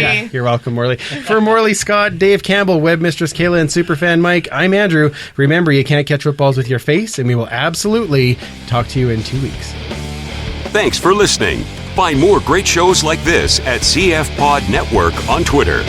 Speaker 2: Yeah, you're welcome, Morley. For Morley Scott, Dave Campbell, Webmistress Kayla, and Superfan Mike, I'm Andrew. Remember, you can't catch footballs with your face, and we will absolutely talk to you in 2 weeks.
Speaker 1: Thanks for listening. Find more great shows like this at CF Pod Network on Twitter.